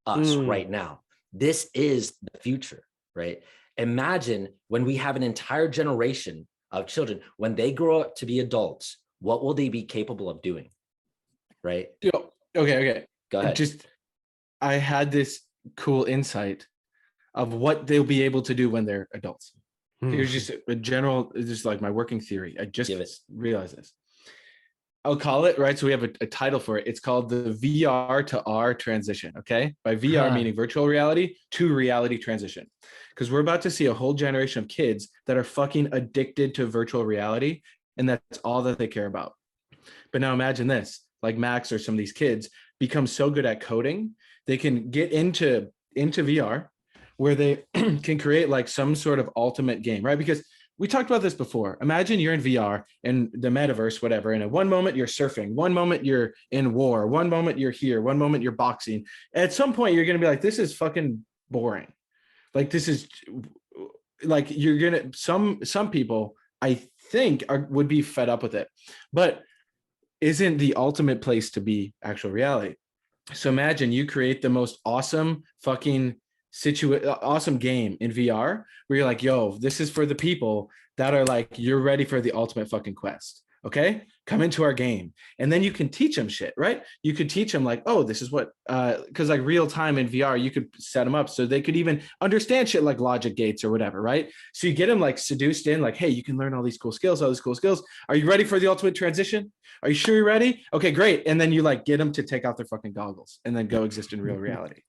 us right now. This is the future, right? Imagine when we have an entire generation of children, when they grow up to be adults, what will they be capable of doing? Right? Okay. Go ahead. I had this cool insight of what they'll be able to do when they're adults. Here's just a general, just like my working theory. I just realized this. I'll call it, right? So we have a title for it. It's called the VR to R transition. Okay. By VR meaning virtual reality to reality transition. Because we're about to see a whole generation of kids that are fucking addicted to virtual reality. And that's all that they care about. But now imagine this, like Max or some of these kids become so good at coding, they can get into VR where they can create like some sort of ultimate game, right? Because we talked about this before. Imagine you're in VR and the metaverse, whatever. And at one moment you're surfing, one moment you're in war, one moment you're here, one moment you're boxing. At some point you're going to be like, this is fucking boring. Like this is like, you're going to, some people I think would be fed up with it, but isn't the ultimate place to be actual reality. So imagine you create the most awesome fucking awesome game in VR where you're like, yo, this is for the people that are like, you're ready for the ultimate fucking quest. Okay, come into our game. And then you can teach them shit, right? You could teach them like, oh, this is what, because like real time in VR, you could set them up so they could even understand shit like logic gates or whatever, right? So you get them like seduced in like, hey, you can learn all these cool skills, all these cool skills. Are you ready for the ultimate transition? Are you sure you're ready? Okay, great. And then you like get them to take out their fucking goggles and then go exist in real reality.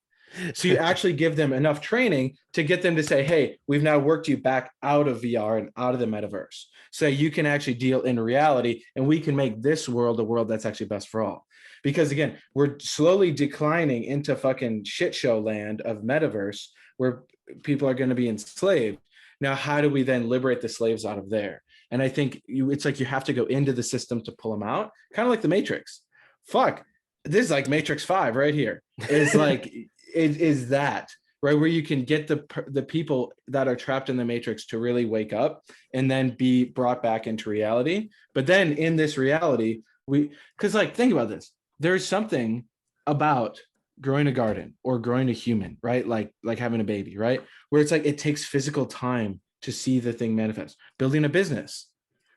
So you actually give them enough training to get them to say, hey, we've now worked you back out of VR and out of the metaverse. So you can actually deal in reality and we can make this world a world that's actually best for all. Because again, we're slowly declining into fucking shit show land of metaverse where people are going to be enslaved. Now, how do we then liberate the slaves out of there? And I think it's like you have to go into the system to pull them out, kind of like the Matrix. Fuck, this is like Matrix 5 right here. It's like... is that right where you can get the people that are trapped in the matrix to really wake up and then be brought back into reality. But then in this reality, because like think about this, there's something about growing a garden or growing a human, right? Like having a baby, right? Where it's like it takes physical time to see the thing manifest. Building a business,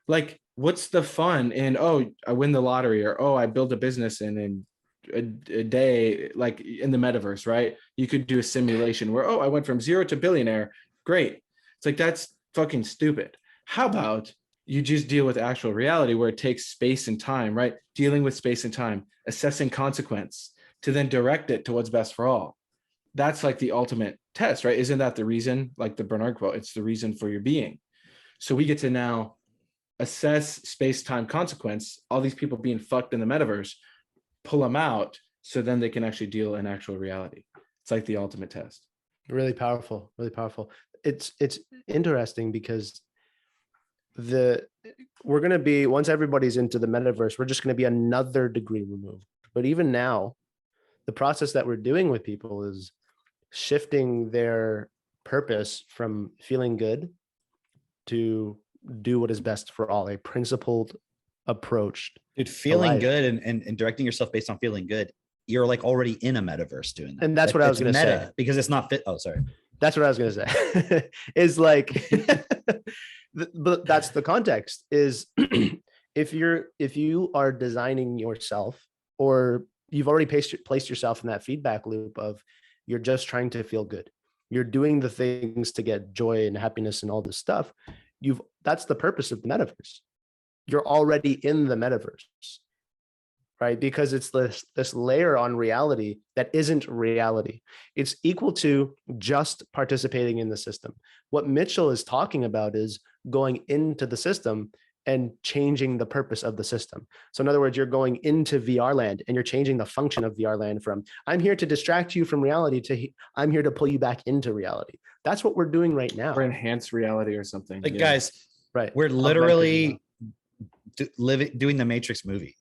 like what's the fun in, oh, I win the lottery, or oh, I build a business and in a day, like in the metaverse, right? You could do a simulation where, oh, I went from 0 to billionaire. Great. It's like, that's fucking stupid. How about you just deal with actual reality where it takes space and time, right? Dealing with space and time, assessing consequence to then direct it to what's best for all. That's like the ultimate test, right? Isn't that the reason, like the Bernard quote, it's the reason for your being. So we get to now assess space-time consequence, all these people being fucked in the metaverse, pull them out so then they can actually deal in actual reality. It's like the ultimate test. Really powerful, really powerful. It's interesting because we're going to be, once everybody's into the metaverse, we're just going to be another degree removed. But even now, the process that we're doing with people is shifting their purpose from feeling good to do what is best for all, a principled approach. Dude, feeling good and directing yourself based on feeling good, you're like already in a metaverse doing that. And that's what I was going to say. Because it's not fit. Oh, sorry. That's what I was going to say. Is like, but that's the context is if you are designing yourself, or you've already placed yourself in that feedback loop of you're just trying to feel good. You're doing the things to get joy and happiness and all this stuff. That's the purpose of the metaverse. You're already in the metaverse, right? Because it's this layer on reality that isn't reality. It's equal to just participating in the system. What Mitchell is talking about is going into the system and changing the purpose of the system. So in other words, you're going into VR land and you're changing the function of VR land from I'm here to distract you from reality to I'm here to pull you back into reality. That's what we're doing right now. Or enhanced reality or something. Like guys, right? We're literally doing the Matrix movie.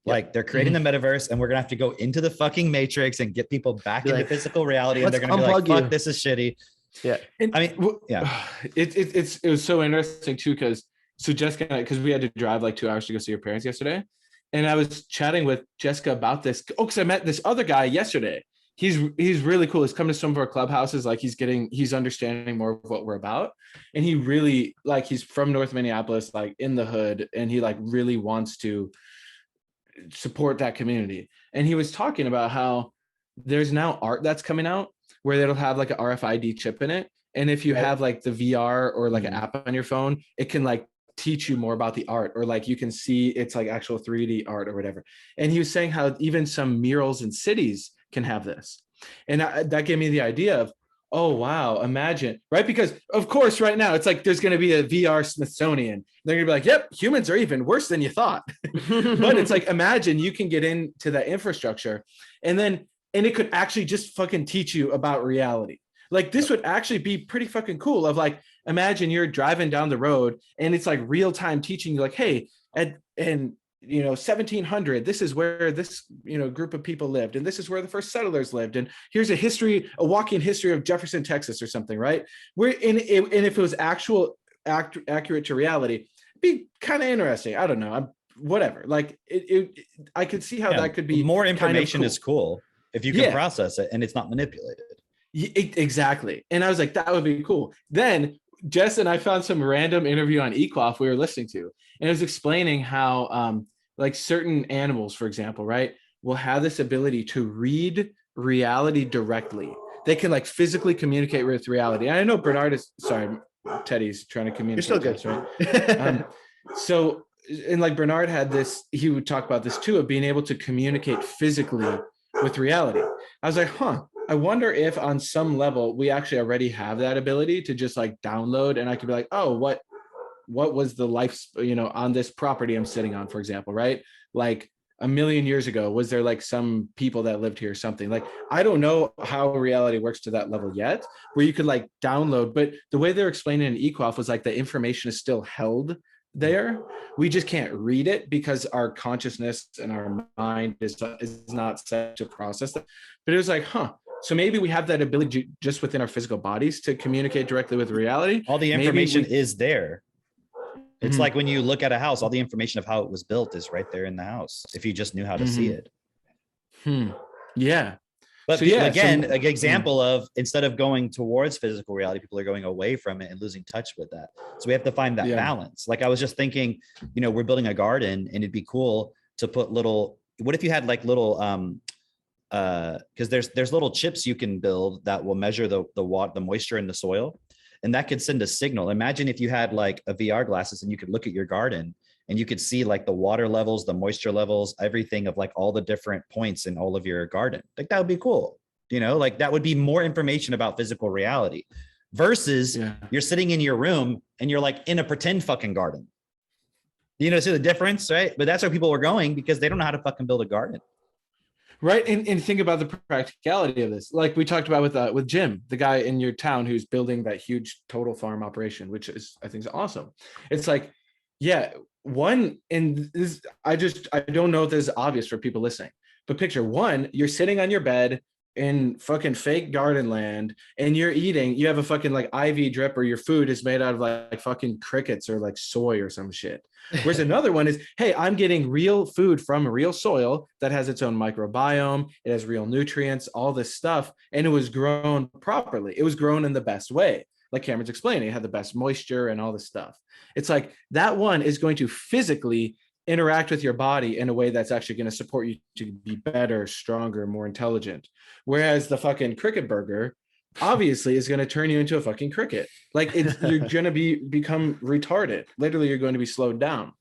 Like they're creating the metaverse and we're gonna have to go into the fucking Matrix and get people back into physical reality, and they're gonna be like, fuck, this is shitty. Yeah. I mean, yeah. It was so interesting too, because Jessica, because we had to drive like 2 hours to go see your parents yesterday. And I was chatting with Jessica about this. Oh, because I met this other guy yesterday. he's really cool. He's come to some of our clubhouses, like he's understanding more of what we're about. And he really, like, he's from North Minneapolis, like in the hood, and he like really wants to support that community. And he was talking about how there's now art that's coming out where it'll have like an RFID chip in it. And if you Right. have like the VR or like an Mhm. app on your phone, it can like teach you more about the art, or like you can see it's like actual 3D art or whatever. And he was saying how even some murals in cities can have this. And that gave me the idea of, oh, wow, imagine, right? Because of course, right now it's like there's going to be a VR Smithsonian. They're going to be like, yep, humans are even worse than you thought. But it's like, imagine you can get into that infrastructure and it could actually just fucking teach you about reality. Like this would actually be pretty fucking cool. Of like, imagine you're driving down the road and it's like real time teaching you like, hey, and 1700, this is where this group of people lived, and this is where the first settlers lived, and here's a walking history of Jefferson, Texas, or something, right? And if it was accurate to reality, it'd be kind of interesting. I don't know. Whatever. Like I could see how Yeah, that could be more kind of information cool. is cool if you can Yeah. process it and it's not manipulated. Exactly. And I was like, that would be cool. Then Jess and I found some random interview on Equoff we were listening to, and it was explaining how like certain animals, for example, right, will have this ability to read reality directly. They can like physically communicate with reality. And I know Bernard is, sorry, Teddy's trying to communicate. You're still good. to us, right? So, and like Bernard had this, he would talk about this too, of being able to communicate physically with reality. I was like, I wonder if on some level we actually already have that ability to just like download, and I could be like, oh, what was the life, on this property I'm sitting on, for example, right? Like a million years ago, was there like some people that lived here or something? Like, I don't know how reality works to that level yet, where you could like download, but the way they're explaining in Equoff was like the information is still held there. We just can't read it because our consciousness and our mind is not set to process that. But it was like, so maybe we have that ability just within our physical bodies to communicate directly with reality. All the Maybe information is there. It's Mhm. like when you look at a house, all the information of how it was built is right there in the house, if you just knew how to see Mhm. it. Yeah. But So, yeah, again, so- an example of, instead of going towards physical reality, people are going away from it and losing touch with that. So we have to find that Yeah. balance. Like I was just thinking, we're building a garden, and it'd be cool to put what if you had like little, because there's little chips you can build that will measure the moisture in the soil, and that could send a signal. Imagine if you had like a VR glasses and you could look at your garden and you could see like the water levels, the moisture levels, everything of like all the different points in all of your garden. Like that would be cool. Like that would be more information about physical reality versus Yeah. you're sitting in your room and you're like in a pretend fucking garden. See the difference, right? But that's where people are going because they don't know how to fucking build a garden. Right. And think about the practicality of this. Like we talked about with Jim, the guy in your town who's building that huge total farm operation, which is, I think, is awesome. It's like, yeah, one, and this, I don't know if this is obvious for people listening, but picture one, you're sitting on your bed in fucking fake garden land and you're eating, you have a fucking like IV drip, or your food is made out of like fucking crickets or like soy or some shit. Whereas another one is, hey, I'm getting real food from real soil that has its own microbiome. It has real nutrients, all this stuff. And it was grown properly. It was grown in the best way. Like Cameron's explaining, it had the best moisture and all this stuff. It's like that one is going to physically interact with your body in a way that's actually going to support you to be better, stronger, more intelligent. Whereas the fucking cricket burger obviously is going to turn you into a fucking cricket. Like you're going to become retarded. Literally, you're going to be slowed down.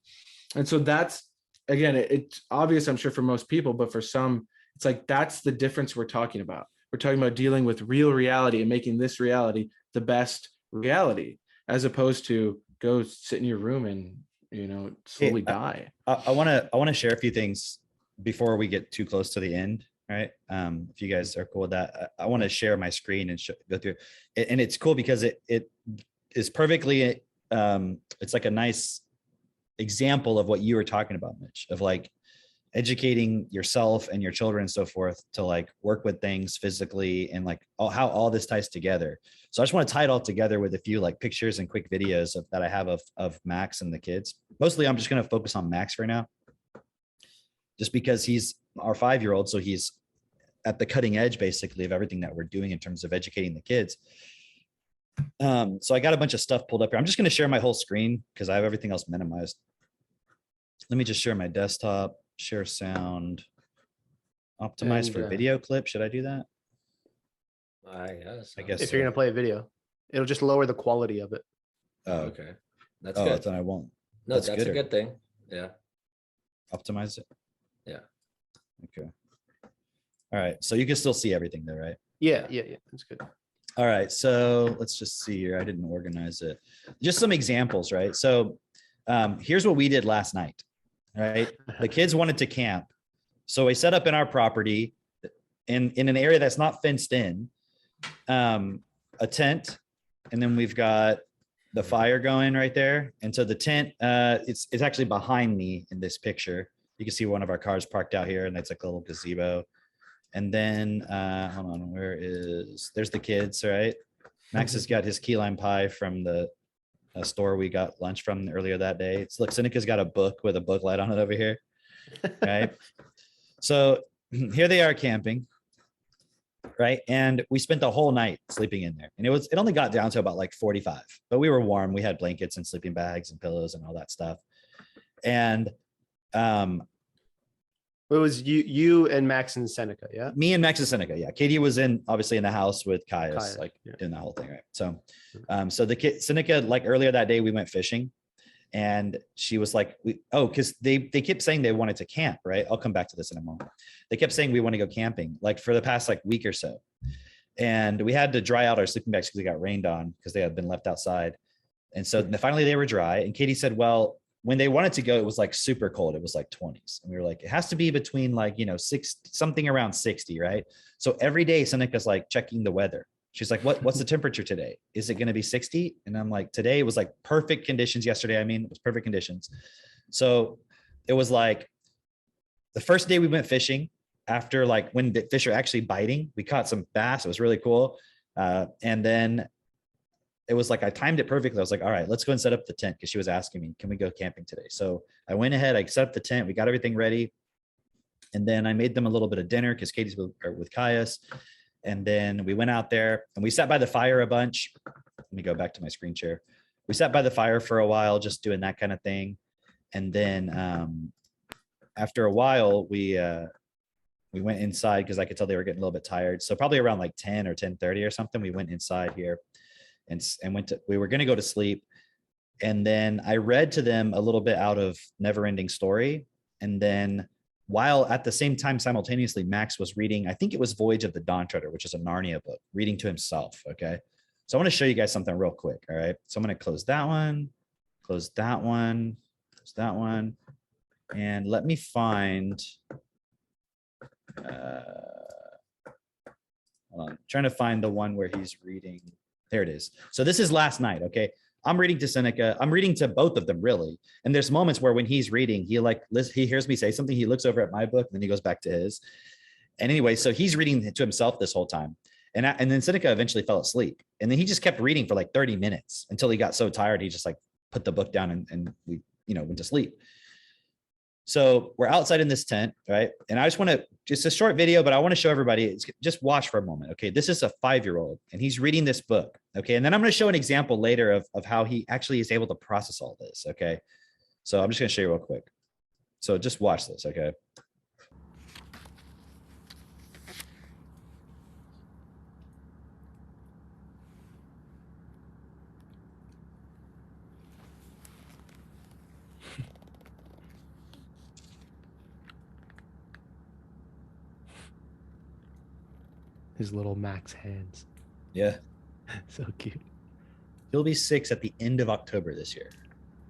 And so that's, again, it's obvious, I'm sure, for most people, but for some, it's like, that's the difference we're talking about. We're talking about dealing with real reality and making this reality the best reality, as opposed to go sit in your room and, slowly die. I want to share a few things before we get too close to the end. Right. If you guys are cool with that, I want to share my screen and go through it. And it's cool because it is perfectly, it's like a nice example of what you were talking about, Mitch, of like educating yourself and your children and so forth to like work with things physically and like how all this ties together. So I just want to tie it all together with a few like pictures and quick videos that I have of Max and the kids. Mostly I'm just going to focus on Max right now, just because he's our 5-year-old. So he's at the cutting edge basically of everything that we're doing in terms of educating the kids. So I got a bunch of stuff pulled up here. I'm just going to share my whole screen because I have everything else minimized. Let me just share my desktop, share sound, optimize And, for video clip. Should I do that? I guess. I guess If you're so. gonna play a video, it'll just lower the quality of it. Oh, Okay. That's oh, good. then I won't No, that's that's a gooder. good thing. Yeah. optimize it. Yeah. Okay. All right. So you can still see everything there, right? Yeah, that's good. All right, so let's just see here. I didn't organize it. Just some examples, right? So here's what we did last night, right? The kids wanted to camp. So we set up in our property in an area that's not fenced in, a tent, and then we've got the fire going right there. And so the tent, it's actually behind me in this picture. You can see one of our cars parked out here, and it's like a little gazebo. And then, hold on, there's the kids, right? Max has got his key lime pie from the store we got lunch from earlier that day. Look, Seneca's got a book with a book light on it over here, right? So here they are camping, right? And we spent the whole night sleeping in there. And it only got down to about like 45, but we were warm. We had blankets and sleeping bags and pillows and all that stuff. And It was you and Max and Seneca, yeah? me and Max and Seneca, yeah. Katie was obviously in the house with Caius, Caius, like yeah. doing the whole thing, right? So, so the kid Seneca, like earlier that day, we went fishing, and she was like, because they kept saying they wanted to camp, right? I'll come back to this in a moment. They kept saying we want to go camping, like for the past like week or so, and we had to dry out our sleeping bags because they got rained on because they had been left outside, and so finally they were dry. And Katie said, well, when they wanted to go, it was like super cold. It was like 20s. And we were like, it has to be between like, something around 60, right? So every day Seneca's like checking the weather. She's like, what's the temperature today? Is it going to be 60? And I'm like, today was like perfect conditions yesterday. I mean, it was perfect conditions. So it was like the first day we went fishing after like when the fish are actually biting, we caught some bass. It was really cool. And then it was like I timed it perfectly. I was like, all right, let's go and set up the tent because she was asking me, can we go camping today? So I went ahead, I set up the tent, we got everything ready. And then I made them a little bit of dinner because Katie's with Caius. And then we went out there and we sat by the fire a bunch. Let me go back to my screen share. We sat by the fire for a while, just doing that kind of thing. And then after a while, we went inside because I could tell they were getting a little bit tired. So probably around like 10 or 10:30 or something, we went inside here. And we were going to go to sleep. And then I read to them a little bit out of Neverending Story. And then while at the same time, simultaneously, Max was reading, I think it was Voyage of the Dawn Treader, which is a Narnia book, reading to himself. Okay. So I want to show you guys something real quick. All right. So I'm going to close that one, close that one, close that one. And let me find, hold on, I'm trying to find the one where he's reading. There it is. So this is last night. Okay. I'm reading to Seneca. I'm reading to both of them really. And there's moments where when he's reading, he hears me say something. He looks over at my book and then he goes back to his. And anyway, so he's reading to himself this whole time. And then Seneca eventually fell asleep. And then he just kept reading for like 30 minutes until he got so tired. He just like put the book down and we, went to sleep. So we're outside in this tent, right? And I just a short video, but I want to show everybody, just watch for a moment. Okay. This is a 5-year-old and he's reading this book. Okay. And then I'm going to show an example later of how he actually is able to process all this. Okay. So I'm just going to show you real quick. So just watch this. Okay. His little Max hands. Yeah. So cute. He'll be 6 at the end of October this year.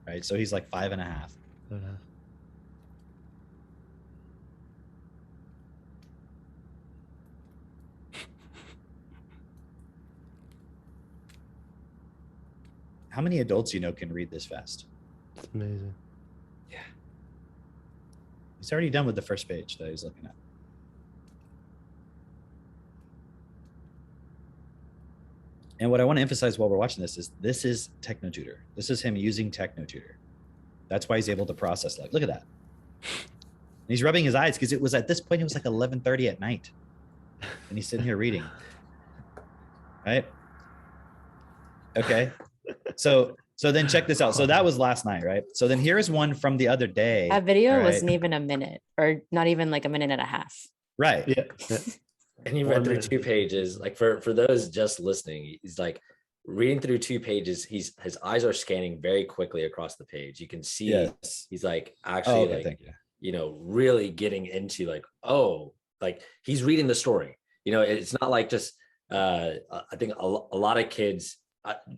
Right. So he's like 5.5. Oh, no. How many adults can read this fast? It's amazing. Yeah. He's already done with the first page that he's looking at. And what I want to emphasize while we're watching this is TechnoTutor. This is him using TechnoTutor. That's why he's able to process. Look at that. And he's rubbing his eyes because it was at this point, it was like 11:30 at night. and he's sitting here reading. Right. Okay. So then check this out. So that was last night, right? So then here's one from the other day. That video all wasn't right? even a minute, or not even like a minute and a half. Right. Yeah. And he 1 read through minute. 2 pages. Like for those just listening, he's like reading through 2 pages. His eyes are scanning very quickly across the page. You can see Yes. he's like Oh, actually okay, like, thank you. really getting into like, oh, like he's reading the story. It's not like just I think a lot of kids,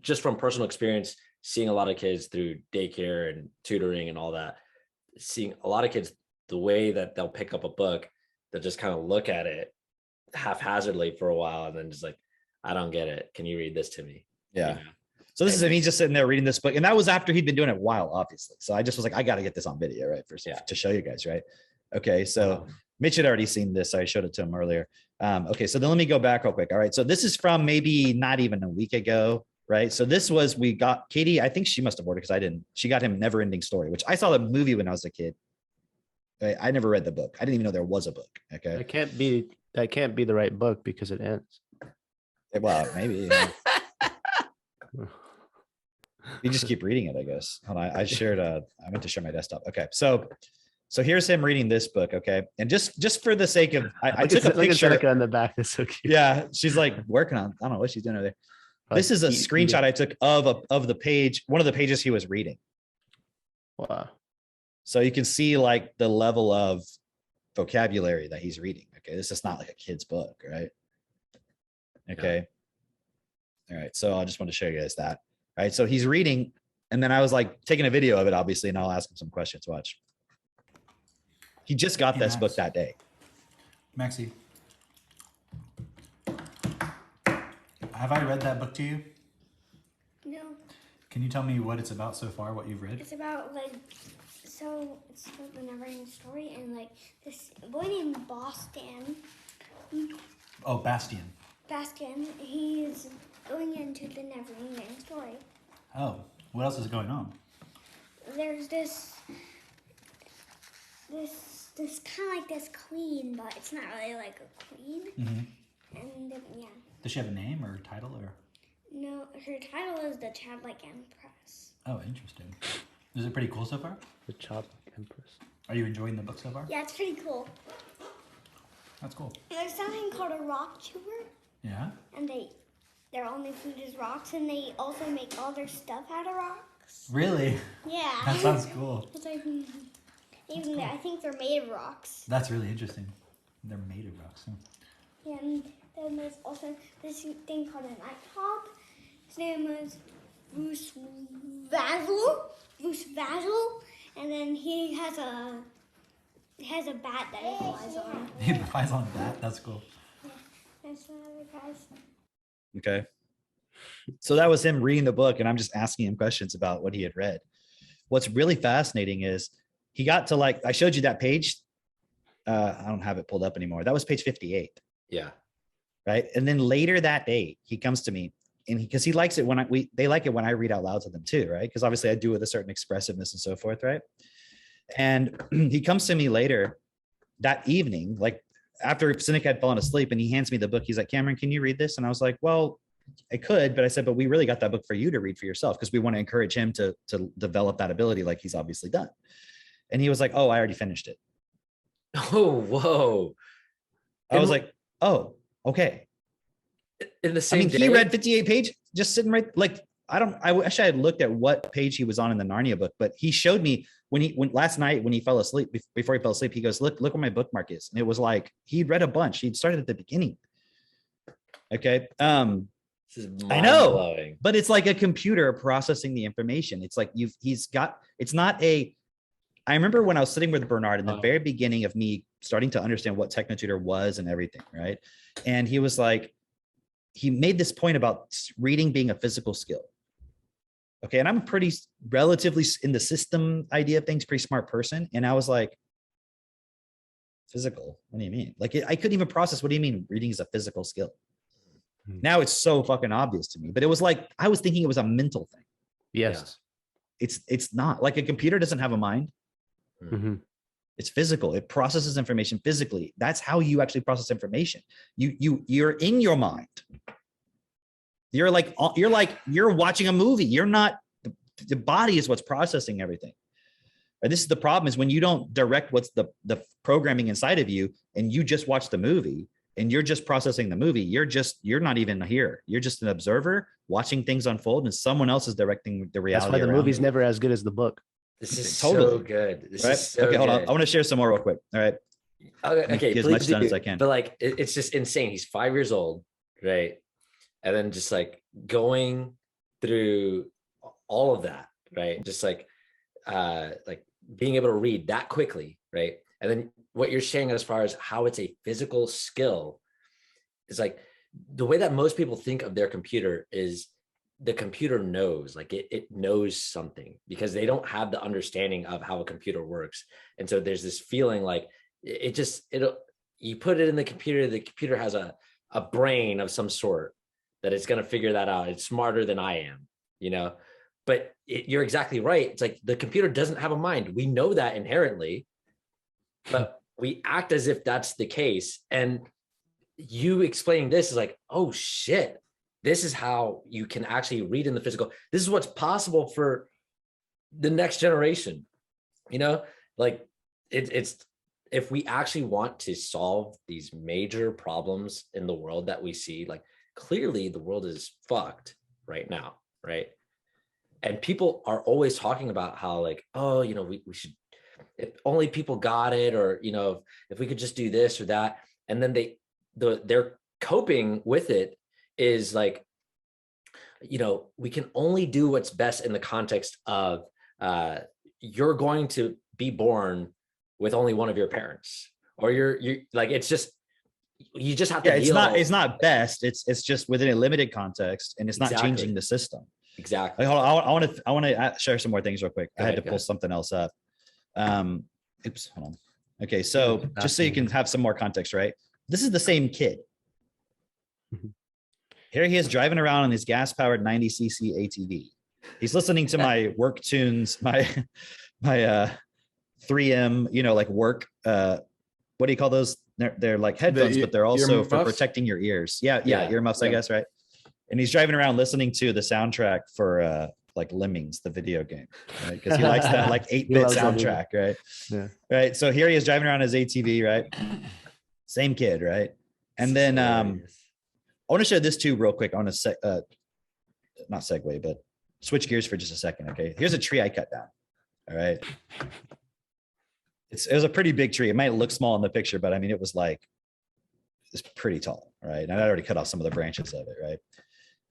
just from personal experience, seeing a lot of kids through daycare and tutoring and all that, seeing a lot of kids, the way that they'll pick up a book, they'll just kind of look at it haphazardly for a while and then just like, I don't get it. Can you read this to me? Yeah. So this is me just sitting there reading this book, and that was after he'd been doing it a while, obviously. So I just was like, I got to get this on video, right? To show you guys, right? Okay, so Mitch had already seen this. I showed it to him earlier. Okay, so then let me go back real quick. All right, so this is from maybe not even a week ago, right? So this was, we got Katie, I think she must have ordered because I didn't. She got him Never Ending Story, which I saw the movie when I was a kid. I never read the book. I didn't even know there was a book. Okay. That can't be the right book because it ends. Well, maybe. You just keep reading it, I guess. Hold on, I shared I meant to share my desktop. Okay, so here's him reading this book. Okay, and just for the sake of, I took a Look at picture. Seneca in the back. That's so cute. Yeah, she's like working on. I don't know what she's doing over there. This is a screenshot I took of the page, one of the pages he was reading. Wow. So you can see like the level of vocabulary that he's reading. Okay, this is not like a kid's book, right? Okay. All right, so I just want to show you guys that. All right, so he's reading, and then I was like taking a video of it, obviously, and I'll ask him some questions. Watch. He just got Hey, this book Max. that day. Maxie, have I read that book to you? No, Can you tell me what it's about so far, what you've read? it's about like, so it's called The Neverending Story, and like this boy named Boston, Oh, Bastion. he's going into the Neverending Story. Oh, what else is going on? There's this kind of like this queen, but it's not really like a queen. Mm-hmm. And yeah, Does she have a name or title or? no, her title is the Childlike Empress. Oh, interesting. Is it pretty cool so far? The Childlike Empress. Are you enjoying the book so far? Yeah, it's pretty cool. That's cool. There's something called a rock chewer, Yeah. and their only food is rocks, and they also make all their stuff out of rocks. Really? Yeah. That sounds cool. It's like, even I think they're made of rocks. That's really interesting. They're made of rocks. Huh? Yeah, and then there's also this thing called a nighthawk. His name is Bruce Vazzle, and then he has a bat that he flies on. He flies on that. That's cool. That's one of the guys. Okay. So that was him reading the book, and I'm just asking him questions about what he had read. What's really fascinating is he got to like, I showed you that page. I don't have it pulled up anymore. That was page 58. Yeah. Right. And then later that day, he comes to me, and because he likes it when they like it when I read out loud to them too. Right. Because obviously I do with a certain expressiveness and so forth. Right. And he comes to me later that evening, like after Seneca had fallen asleep, and he hands me the book. He's like, Cameron, can you read this? And I was like, well, I could, but I said, but we really got that book for you to read for yourself, because we want to encourage him to develop that ability like he's obviously done. And he was like, oh, I already finished it. Oh, whoa. I was like, oh, okay. In the I same mean, day? he read 58 page just sitting right, like, I wish I had looked at what page he was on in the Narnia book, but he showed me when last night when he fell asleep, before he fell asleep, he goes, look where my bookmark is. And it was like, he'd read a bunch. He'd started at the beginning. Okay. This is I know, mind-blowing. but it's like a computer processing the information. It's like I remember when I was sitting with Bernard in the very beginning of me starting to understand what Technotutor was and everything, right? And he was like, he made this point about reading being a physical skill. Okay, and I'm a pretty relatively in the system idea of things, pretty smart person. And I was like, physical? What do you mean? Like, I couldn't even process, what do you mean reading is a physical skill? Now it's so fucking obvious to me, but it was like, I was thinking it was a mental thing. Yes. It's not like a computer doesn't have a mind. Mhm. It's physical. It processes information physically. That's how you actually process information. You're in your mind. You're watching a movie. You're not, the body is what's processing everything. And this is the problem, is when you don't direct what's the programming inside of you, and you just watch the movie and you're just processing the movie, you're not even here. You're just an observer watching things unfold, and someone else is directing the reality. That's why the around movie's you. never as good as the book. This is Totally. so good. This Right? is so Okay, hold on. good. I want to share some more real quick. All right. Okay, Get as please much done do. as I can. But like, it's just insane. He's 5 years old, right? And then just like going through all of that, right? Just like being able to read that quickly, right? And then what you're saying as far as how it's a physical skill is like the way that most people think of their computer is the computer knows, like it knows something, because they don't have the understanding of how a computer works. And so there's this feeling like you put it in the computer has a brain of some sort that it's going to figure that out. It's smarter than I am, you know. But you're exactly right. It's like the computer doesn't have a mind. We know that inherently, but we act as if that's the case. And you explaining this is like, oh shit, this is how you can actually read in the physical. This is what's possible for the next generation. You know, like it's if we actually want to solve these major problems in the world that we see, like clearly the world is fucked right now, right? And people are always talking about how like, oh, you know, we should, if only people got it, or, you know, if we could just do this or that. And then they're coping with it is like, you know, we can only do what's best in the context of you're going to be born with only one of your parents, or you're like, it's just, you just have to it's not best. It's just within a limited context, and it's not Exactly. changing the system. Exactly. Hold on, I want to share some more things real quick. I had to Go pull ahead. something else up. Oops, hold on. Okay, so just so you can have some more context, right? This is the same kid. Mhm. Here he is driving around on his gas-powered 90cc ATV. He's listening to my work tunes, my 3M, you know, like work. What do you call those? They're like headphones, but they're also for earmuffs? protecting your ears. Yeah, Yeah, earmuffs, I yeah. guess, right? And he's driving around listening to the soundtrack for like Lemmings, the video game, right? Because he likes that like 8-bit loves that movie. soundtrack, right? Yeah. Right. So here he is driving around his ATV, right? Same kid, right? And then I want to show this too real quick. I want to not segue, but switch gears for just a second. Okay. Here's a tree I cut down. All right. It was a pretty big tree. It might look small in the picture, but I mean, it's pretty tall, right? And I already cut off some of the branches of it, right?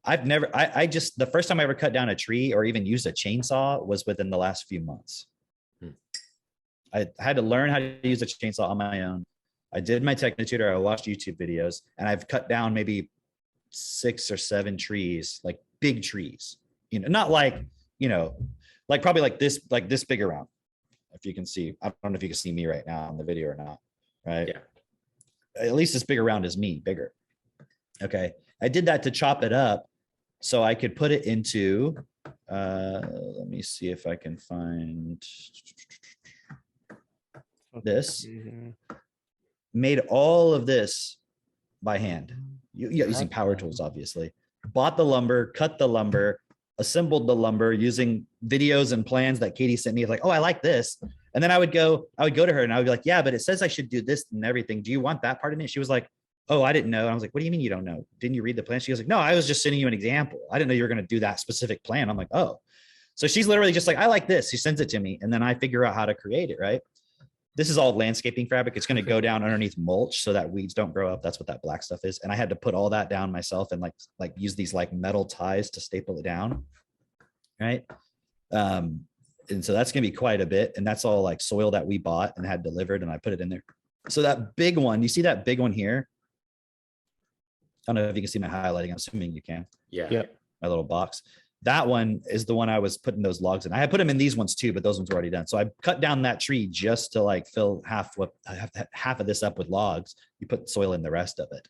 I just, the first time I ever cut down a tree or even used a chainsaw was within the last few months. I had to learn how to use a chainsaw on my own. I did my Techno Tutor. I watched YouTube videos, and I've cut down maybe 6 or 7 trees, like big trees, you know, not like, you know, like probably like this big around. If you can see, I don't know if you can see me right now on the video or not, right? Yeah. At least as big around as me, bigger. Okay. I did that to chop it up so I could put it into, let me see if I can find this. Made all of this by hand, using power tools, obviously. Bought the lumber, cut the lumber, assembled the lumber using videos and plans that Katie sent me. Like, oh, I like this. And then I would go to her and I would be like, yeah, but it says I should do this and everything. Do you want that part in it? She was like, oh, I didn't know. And I was like, what do you mean you don't know? Didn't you read the plan? She was like, no, I was just sending you an example. I didn't know you were going to do that specific plan. I'm like, oh. So she's literally just like, I like this. She sends it to me. And then I figure out how to create it, right? This is all landscaping fabric. It's going to go down underneath mulch so that weeds don't grow up. That's what that black stuff is. And I had to put all that down myself and like use these like metal ties to staple it down. Right. And so that's going to be quite a bit. And that's all like soil that we bought and had delivered. And I put it in there. So that big one, you see that big one here? I don't know if you can see my highlighting. I'm assuming you can. Yeah. Yeah. My little box. That one is the one I was putting those logs in. I had put them in these ones too, but those ones were already done. So I cut down that tree just to like fill half of this up with logs. You put soil in the rest of it.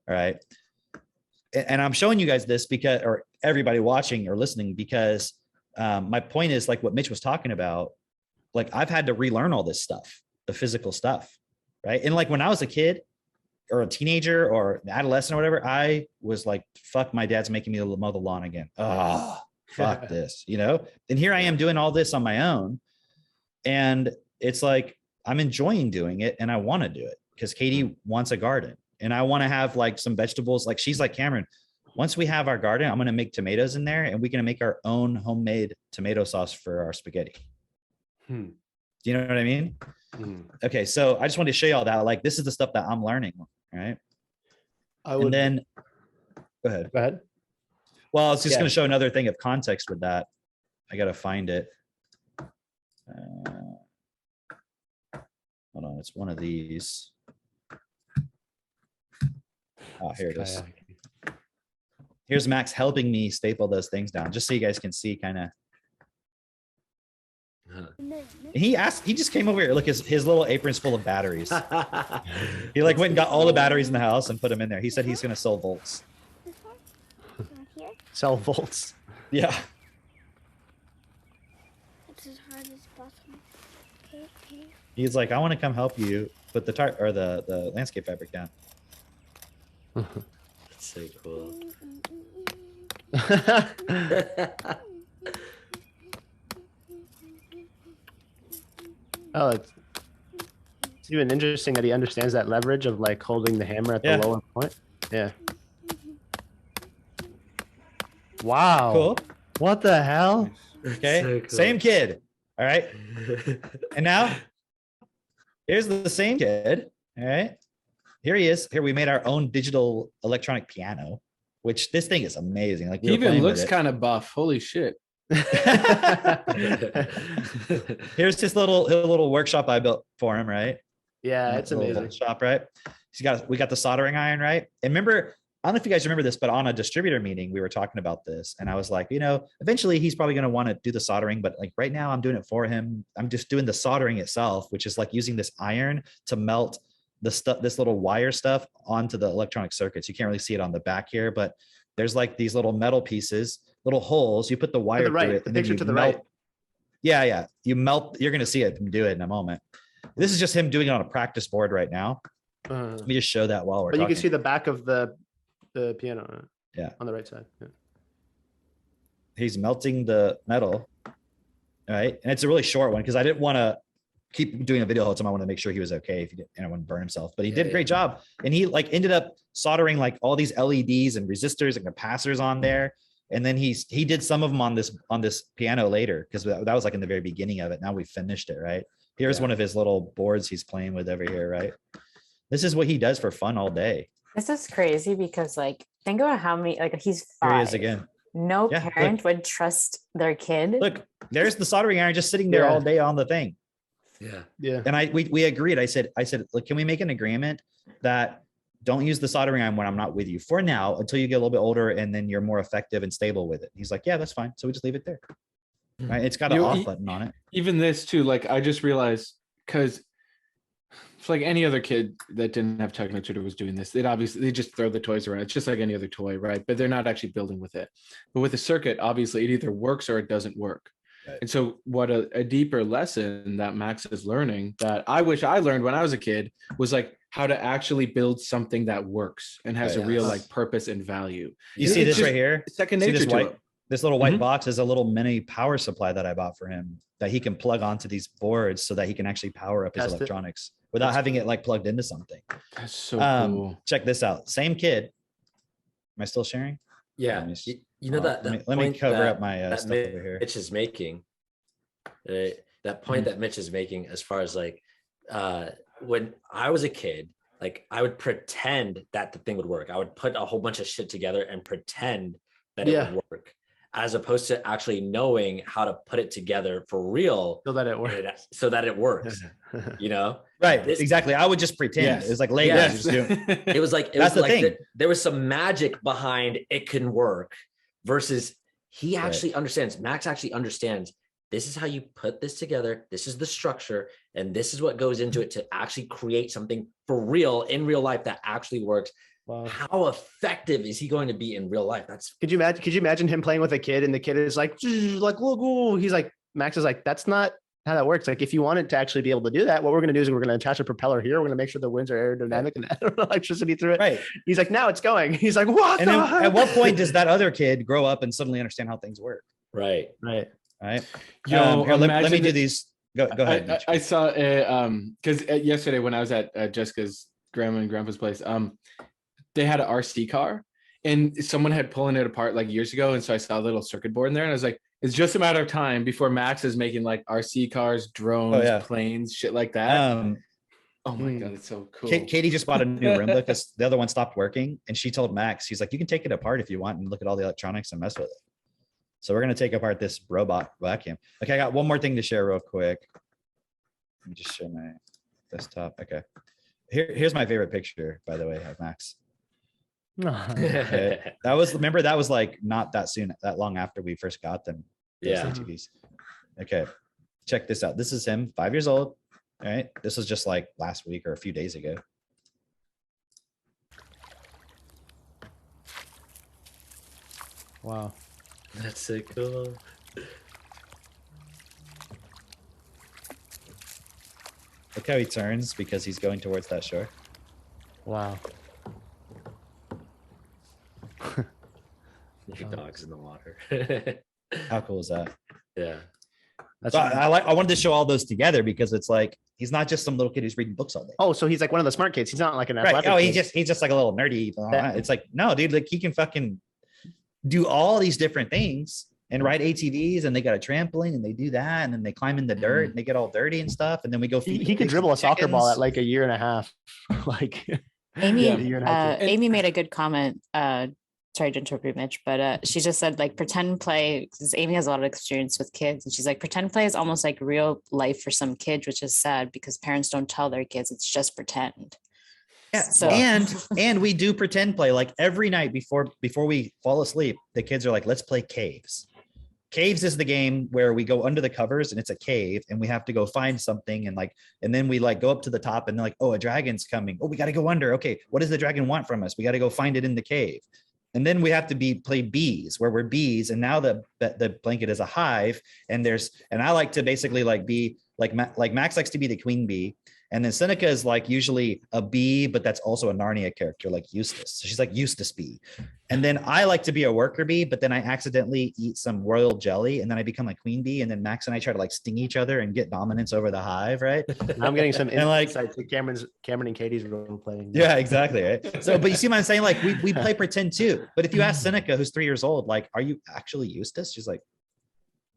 All right. And I'm showing you guys this because, or everybody watching or listening, because my point is like what Mitch was talking about. Like I've had to relearn all this stuff. the physical stuff, right? And like when I was a kid or a teenager or an adolescent or whatever, I was like, fuck, my dad's making me mow the lawn again. Oh, fuck this, you know? And here I am doing all this on my own. And it's like, I'm enjoying doing it and I want to do it because Katie wants a garden and I want to have like some vegetables. Like she's like, Cameron, once we have our garden, I'm going to make tomatoes in there and we're going to make our own homemade tomato sauce for our spaghetti. Hmm. Do you know what I mean? Hmm. Okay. So I just wanted to show you all that. Like, this is the stuff that I'm learning. Right. I would And then go ahead. go ahead. Well, I was just Yeah. going to show another thing of context with that. I got to find it. Hold on. It's one of these. Oh, here it is. Here's Max helping me staple those things down, just so you guys can see kind of. He just came over here. Look, his little apron's full of batteries. He like went and got all the batteries in the house and put them in there. He said he's going to sell volts. This one? Here? Sell volts. Yeah. It's as hard as possible. Okay, okay. He's like, I want to come help you put the tart or the landscape fabric down. That's so cool. Oh, it's even interesting that he understands that leverage of like holding the hammer at the Yeah. lower point. Yeah. Wow. Cool. What the hell? Okay. So cool. Same kid. All right. And now here's the same kid. All right. Here he is. Here we made our own digital electronic piano, which this thing is amazing. Like we He were even playing with looks it. kind of buff. Holy shit. Here's his little workshop I built for him, right? Yeah, it's Little amazing. shop, right? We got the soldering iron, right? And remember, I don't know if you guys remember this, but on a distributor meeting, we were talking about this, and I was like, you know, eventually he's probably going to want to do the soldering, but like right now, I'm doing it for him. I'm just doing the soldering itself, which is like using this iron to melt the stuff, this little wire stuff onto the electronic circuits. You can't really see it on the back here, but there's like these little metal pieces, little holes. You put the wire To the right, through it, the and then picture you to the melt. right. Yeah, yeah. You melt. You're going to see it do it in a moment. This is just him doing it on a practice board right now. Let me just show that while we're But you talking. can see the back of the piano. Yeah. On the right side. Yeah. He's melting the metal. All right. And it's a really short one because I didn't want to keep doing a video the whole time. I want to make sure he was okay if he didn't, I wouldn't burn himself. But he did a great job. And he like ended up soldering like all these LEDs and resistors and capacitors on there. And then he did some of them on this piano later because that was like in the very beginning of it. Now we finished it, right? Here's one of his little boards he's playing with over here, right? This is what he does for fun all day. This is crazy because like think about how many like he's Here he 5. is again. No Yeah, look. parent would trust their kid. Look, there's the soldering iron just sitting there Yeah. all day on the thing. Yeah. Yeah. And we agreed. I said, look, can we make an agreement that don't use the soldering iron when I'm not with you for now until you get a little bit older and then you're more effective and stable with it. He's like, yeah, that's fine. So we just leave it there. Right. It's got an You- off button on it. Even this too, like I just realized because it's like any other kid that didn't have techno tutor was doing this. They just throw the toys around. It's just like any other toy, right? But they're not actually building with it. But with a circuit, obviously it either works or it doesn't work. Right. And so what a deeper lesson that Max is learning that I wish I learned when I was a kid was like how to actually build something that works and has Right. a real Yes. like purpose and value. You It's see this just right here? Second See nature this to white? it. This little white Mhm. box is a little mini power supply that I bought for him that he can plug onto these boards so that he can actually power up his Test it. electronics without having it like plugged into something. That's so cool. Check this out. Same kid. Am I still sharing? Yeah. Let me see. You know that, Let me point cover that- up my that stuff over here. Mitch is making, that point that Mitch is making as far as like when I was a kid, like I would pretend that the thing would work. I would put a whole bunch of shit together and pretend that it Yeah. would work, as opposed to actually knowing how to put it together for real So that it works. so that it works. You know, Right. This- Exactly. I would just pretend. Yes. It was like Legos. Yes. Just doing- it was like it That's was the like thing. there was some magic behind it can work versus he actually understands. Max actually understands. This is how you put this together. This is the structure, and this is what goes into it to actually create something for real in real life that actually works. Wow. How effective is he going to be in real life? That's Could you imagine him playing with a kid and the kid is like, look, ooh. He's like, Max is like, that's not how that works. Like if you want it to actually be able to do that, what we're going to do is we're going to attach a propeller here. We're going to make sure the winds are aerodynamic and add electricity through it. Right. He's like, now it's going. He's like, what? And the then heck? at what point does that other kid grow up and suddenly understand how things work? Right. Right. Right. Yo, Here, let me imagine do it- these. Go ahead. Mitch. I saw because yesterday when I was at Jessica's grandma and grandpa's place, they had an RC car and someone had pulling it apart like years ago, and so I saw a little circuit board in there, and I was like, it's just a matter of time before Max is making like RC cars, drones, yeah. planes, shit like that. Oh my Hmm. god, it's so cool. Katie just bought a new Roomba because the other one stopped working, and she told Max, she's like, you can take it apart if you want and look at all the electronics and mess with it. So we're gonna take apart this robot vacuum. Okay, I got one more thing to share real quick. Let me just share my desktop. Okay, here's my favorite picture, by the way, of Max. Okay. That was like not that long after we first got them. those Yeah. ATVs. Okay, check this out. This is him, 5 years old. All right, this was just like last week or a few days ago. Wow. That's so cool. Look how he turns because he's going towards that shore. Wow. Your dog's in the water. How cool is that? Yeah. That's So I wanted to show all those together because it's like he's not just some little kid who's reading books all day. oh, so he's like one of the smart kids. He's not like an Right. athletic Oh, kid. he's just like a little nerdy. It's like, no, dude, like he can fucking do all these different things and ride ATVs, and they got a trampoline and they do that, and then they climb in the dirt and they get all dirty and stuff, and then we go He, feed. he could pigs dribble and a soccer ball chickens. at like a year and a half. Like Amy, Yeah, you're gonna have Amy made a good comment. Sorry to interrupt you, Mitch, but she just said like pretend play, because Amy has a lot of experience with kids, and she's like pretend play is almost like real life for some kids, which is sad because parents don't tell their kids it's just pretend. Yeah, So- and we do pretend play like every night before we fall asleep. The kids are like, let's play caves. Caves is the game where we go under the covers and it's a cave and we have to go find something and then we like go up to the top and they're like, oh, a dragon's coming. Oh, we got to go under. Okay, what does the dragon want from us? We got to go find it in the cave. And then we have to play bees where we're bees. And now the blanket is a hive and I like to basically like be like Max likes to be the queen bee. And then Seneca is like usually a bee, but that's also a Narnia character like Eustace. So she's like Eustace bee. And then I like to be a worker bee, but then I accidentally eat some royal jelly and then I become like queen bee. And then Max and I try to like sting each other and get dominance over the hive, right? Now I'm getting some And, like- insight to Cameron and Katie's role playing. Yeah, exactly. Right. So, but you see what I'm saying? Like we play pretend too. But if you ask Seneca, who's 3 years old, like, are you actually Eustace? She's like,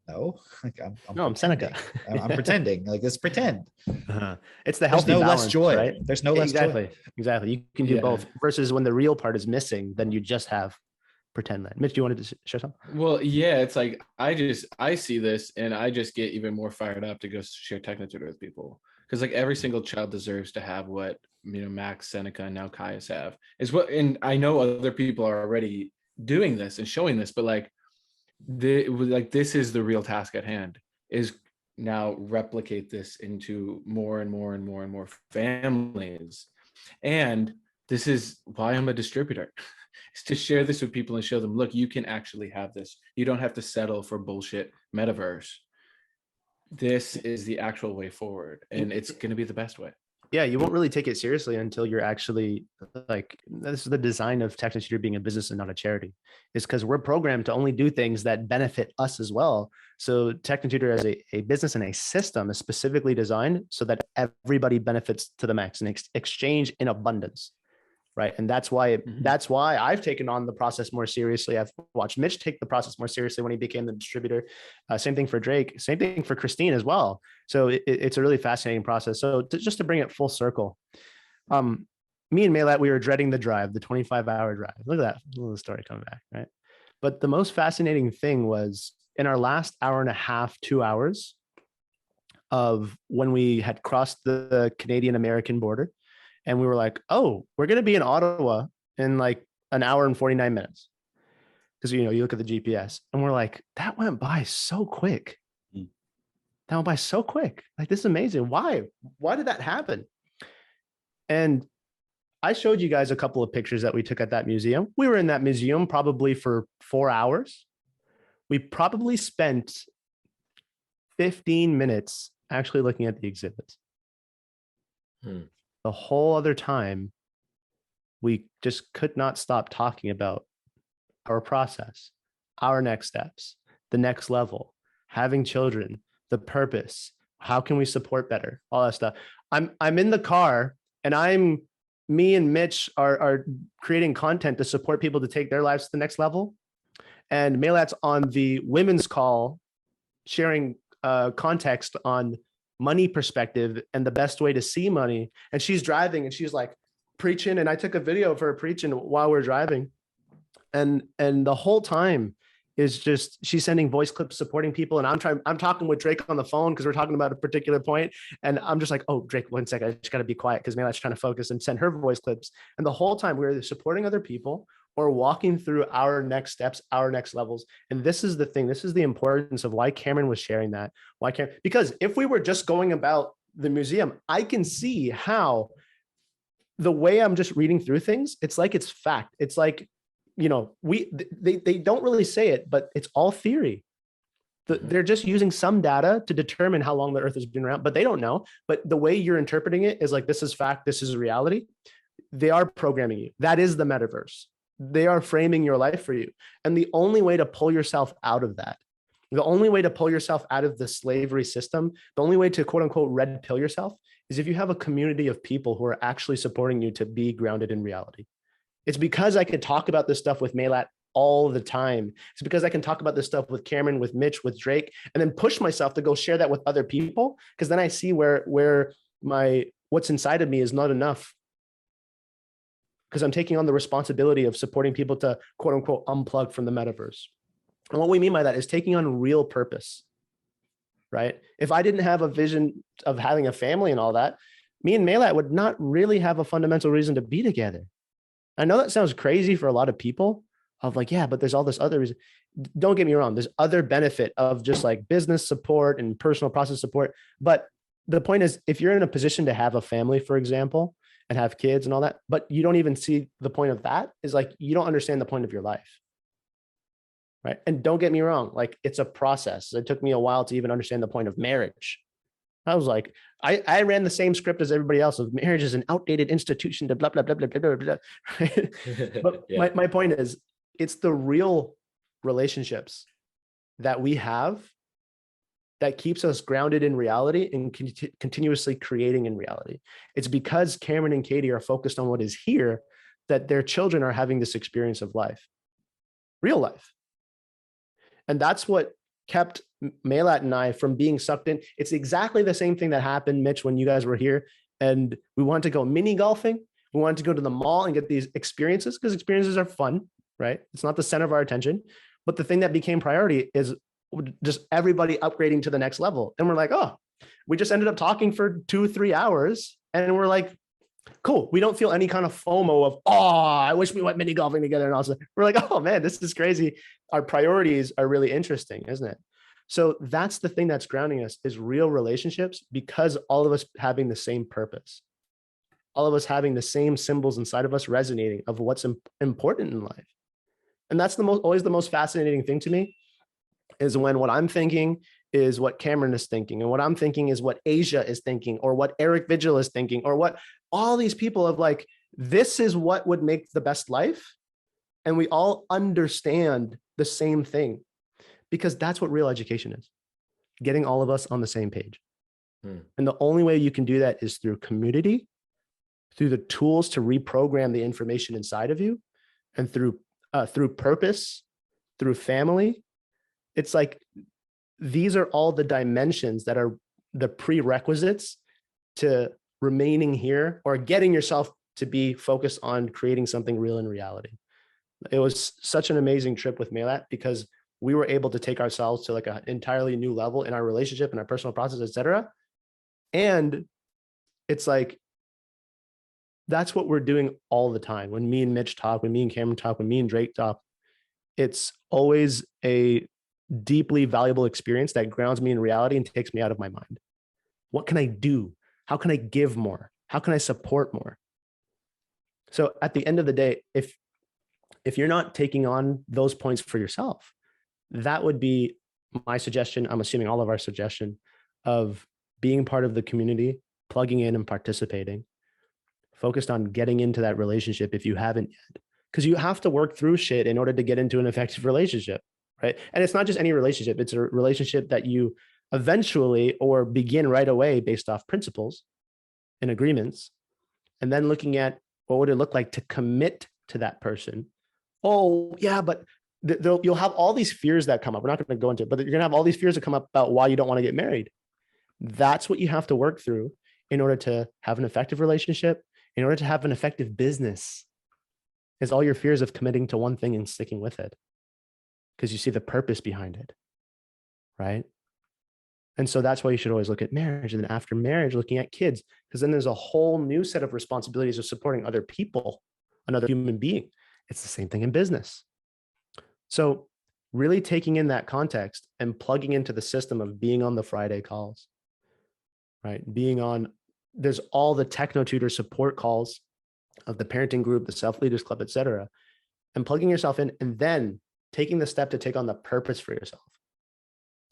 no, like No, I'm Seneca. pretending. I'm pretending. Like let's pretend. Uh-huh. It's the There's healthy no balance, less joy. right? There's no less exactly, joy. exactly. You can do Yeah. both. Versus when the real part is missing, then you just have pretend land. Mitch, do you want to share something? Well, yeah, it's like I see this and I just get even more fired up to go share Technotutor with people, because like every single child deserves to have what Max, Seneca, and now Caius have is what, and I know other people are already doing this and showing this, but like this is the real task at hand, is now replicate this into more and more and more and more families. And this is why I'm a distributor, is to share this with people and show them, look, you can actually have this. You don't have to settle for bullshit metaverse. This is the actual way forward, and it's going to be the best way. Yeah, you won't really take it seriously until you're actually like, this is the design of Technotutor being a business and not a charity, is because we're programmed to only do things that benefit us as well. So Technotutor as a business and a system is specifically designed so that everybody benefits to the max and exchange in abundance. Right. And that's why I've taken on the process more seriously. I've watched Mitch take the process more seriously when he became the distributor. Same thing for Drake, same thing for Christine as well. So it's a really fascinating process. So just to bring it full circle, me and Maylat, we were dreading the drive, the 25-hour drive. Look at that little story coming back. Right. But the most fascinating thing was in our last hour and a half, 2 hours of when we had crossed the Canadian-American border. And we were like, oh, we're going to be in Ottawa in like an hour and 49 minutes. Because, you look at the GPS and we're like, that went by so quick. That went by so quick. Like, this is amazing. Why? Why did that happen? And I showed you guys a couple of pictures that we took at that museum. We were in that museum probably for 4 hours. We probably spent 15 minutes actually looking at the exhibits. Hmm. The whole other time, we just could not stop talking about our process, our next steps, the next level, having children, the purpose, how can we support better, all that stuff. I'm in the car and me and Mitch are creating content to support people to take their lives to the next level. And Melat's on the women's call sharing context on money perspective and the best way to see money. And she's driving and she's like preaching. And I took a video of her preaching while we're driving. And the whole time is just she's sending voice clips supporting people. And I'm talking with Drake on the phone because we're talking about a particular point. And I'm just like, oh, Drake, 1 second, I just gotta be quiet because Melat's trying to focus and send her voice clips. And the whole time we're either supporting other people or walking through our next steps, our next levels. And this is the thing, this is the importance of why Cameron was sharing that. Because if we were just going about the museum, I can see how the way I'm just reading through things, it's like it's fact. It's like, you know, they don't really say it, but it's all theory. They're just using some data to determine how long the earth has been around, but they don't know. But the way you're interpreting it is like, this is fact, this is reality. They are programming you. That is the metaverse. They are framing your life for you. And the only way to pull yourself out of that, the only way to pull yourself out of the slavery system, the only way to quote unquote red pill yourself is if you have a community of people who are actually supporting you to be grounded in reality. It's because I could talk about this stuff with Melat all the time. It's because I can talk about this stuff with Cameron, with Mitch, with Drake, and then push myself to go share that with other people. Because then I see where what's inside of me is not enough. Because I'm taking on the responsibility of supporting people to quote unquote unplug from the metaverse. And what we mean by that is taking on real purpose, right? If I didn't have a vision of having a family and all that, me and Melat would not really have a fundamental reason to be together. I know that sounds crazy for a lot of people of like, yeah, but there's all this other reason. Don't get me wrong. There's other benefit of just like business support and personal process support. But the point is, if you're in a position to have a family, for example, and have kids and all that, but you don't even see the point of that, is like, you don't understand the point of your life. Right. And don't get me wrong. Like, it's a process. It took me a while to even understand the point of marriage. I was like, I ran the same script as everybody else of marriage is an outdated institution to blah, blah, blah, blah, blah, blah, blah. Right? But Yeah. my point is, it's the real relationships that we have that keeps us grounded in reality and continuously creating in reality. It's because Cameron and Katie are focused on what is here that their children are having this experience of life, real life. And that's what kept Melat and I from being sucked in. It's exactly the same thing that happened, Mitch, when you guys were here and we wanted to go mini golfing. We wanted to go to the mall and get these experiences because experiences are fun, right? It's not the center of our attention. But the thing that became priority is just everybody upgrading to the next level. And we're like, oh, we just ended up talking for 2-3 hours. And we're like, cool. We don't feel any kind of FOMO of, oh, I wish we went mini golfing together. And also we're like, oh man, this is crazy. Our priorities are really interesting, isn't it? So that's the thing that's grounding us is real relationships, because all of us having the same purpose, all of us having the same symbols inside of us resonating of what's important in life. And that's always the most fascinating thing to me, is when what I'm thinking is what Cameron is thinking, and what I'm thinking is what Asia is thinking, or what Eric Vigil is thinking, or what all these people have like, this is what would make the best life. And we all understand the same thing, because that's what real education is, getting all of us on the same page. And the only way you can do that is through community, through the tools to reprogram the information inside of you, and through purpose, through family. It's like, these are all the dimensions that are the prerequisites to remaining here or getting yourself to be focused on creating something real in reality. It was such an amazing trip with Melat because we were able to take ourselves to like an entirely new level in our relationship and our personal process, etc. And it's like, that's what we're doing all the time. When me and Mitch talk, when me and Cameron talk, when me and Drake talk, it's always a deeply valuable experience that grounds me in reality and takes me out of my mind. What can I do? How can I give more? How can I support more? So at the end of the day, if you're not taking on those points for yourself, that would be my suggestion. I'm assuming all of our suggestion of being part of the community, plugging in and participating, focused on getting into that relationship if you haven't yet. Because you have to work through shit in order to get into an effective relationship, right? And it's not just any relationship, it's a relationship that you eventually or begin right away based off principles and agreements. And then looking at what would it look like to commit to that person. Oh, yeah, but you'll have all these fears that come up. We're not going to go into it, but you're going to have all these fears that come up about why you don't want to get married. That's what you have to work through in order to have an effective relationship, in order to have an effective business. Is all your fears of committing to one thing and sticking with it because you see the purpose behind it, right? And so that's why you should always look at marriage, and then after marriage, looking at kids, because then there's a whole new set of responsibilities of supporting other people, another human being. It's the same thing in business. So really taking in that context and plugging into the system of being on the Friday calls, right? There's all the Techno Tutor support calls of the parenting group, the Self Leaders Club, et cetera, and plugging yourself in, and then taking the step to take on the purpose for yourself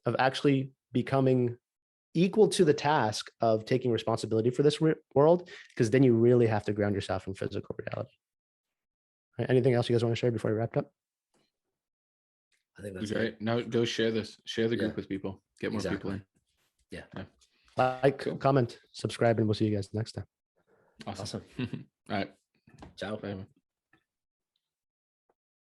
of actually becoming equal to the task of taking responsibility for this world, because then you really have to ground yourself in physical reality. Right? Anything else you guys want to share before we wrapped up? I think that's Great. Now go share this. Share the group Yeah. with people. Get more people in. Yeah. Like, Cool. comment, subscribe, and we'll see you guys next time. Awesome. Awesome. All right. Ciao. Bye.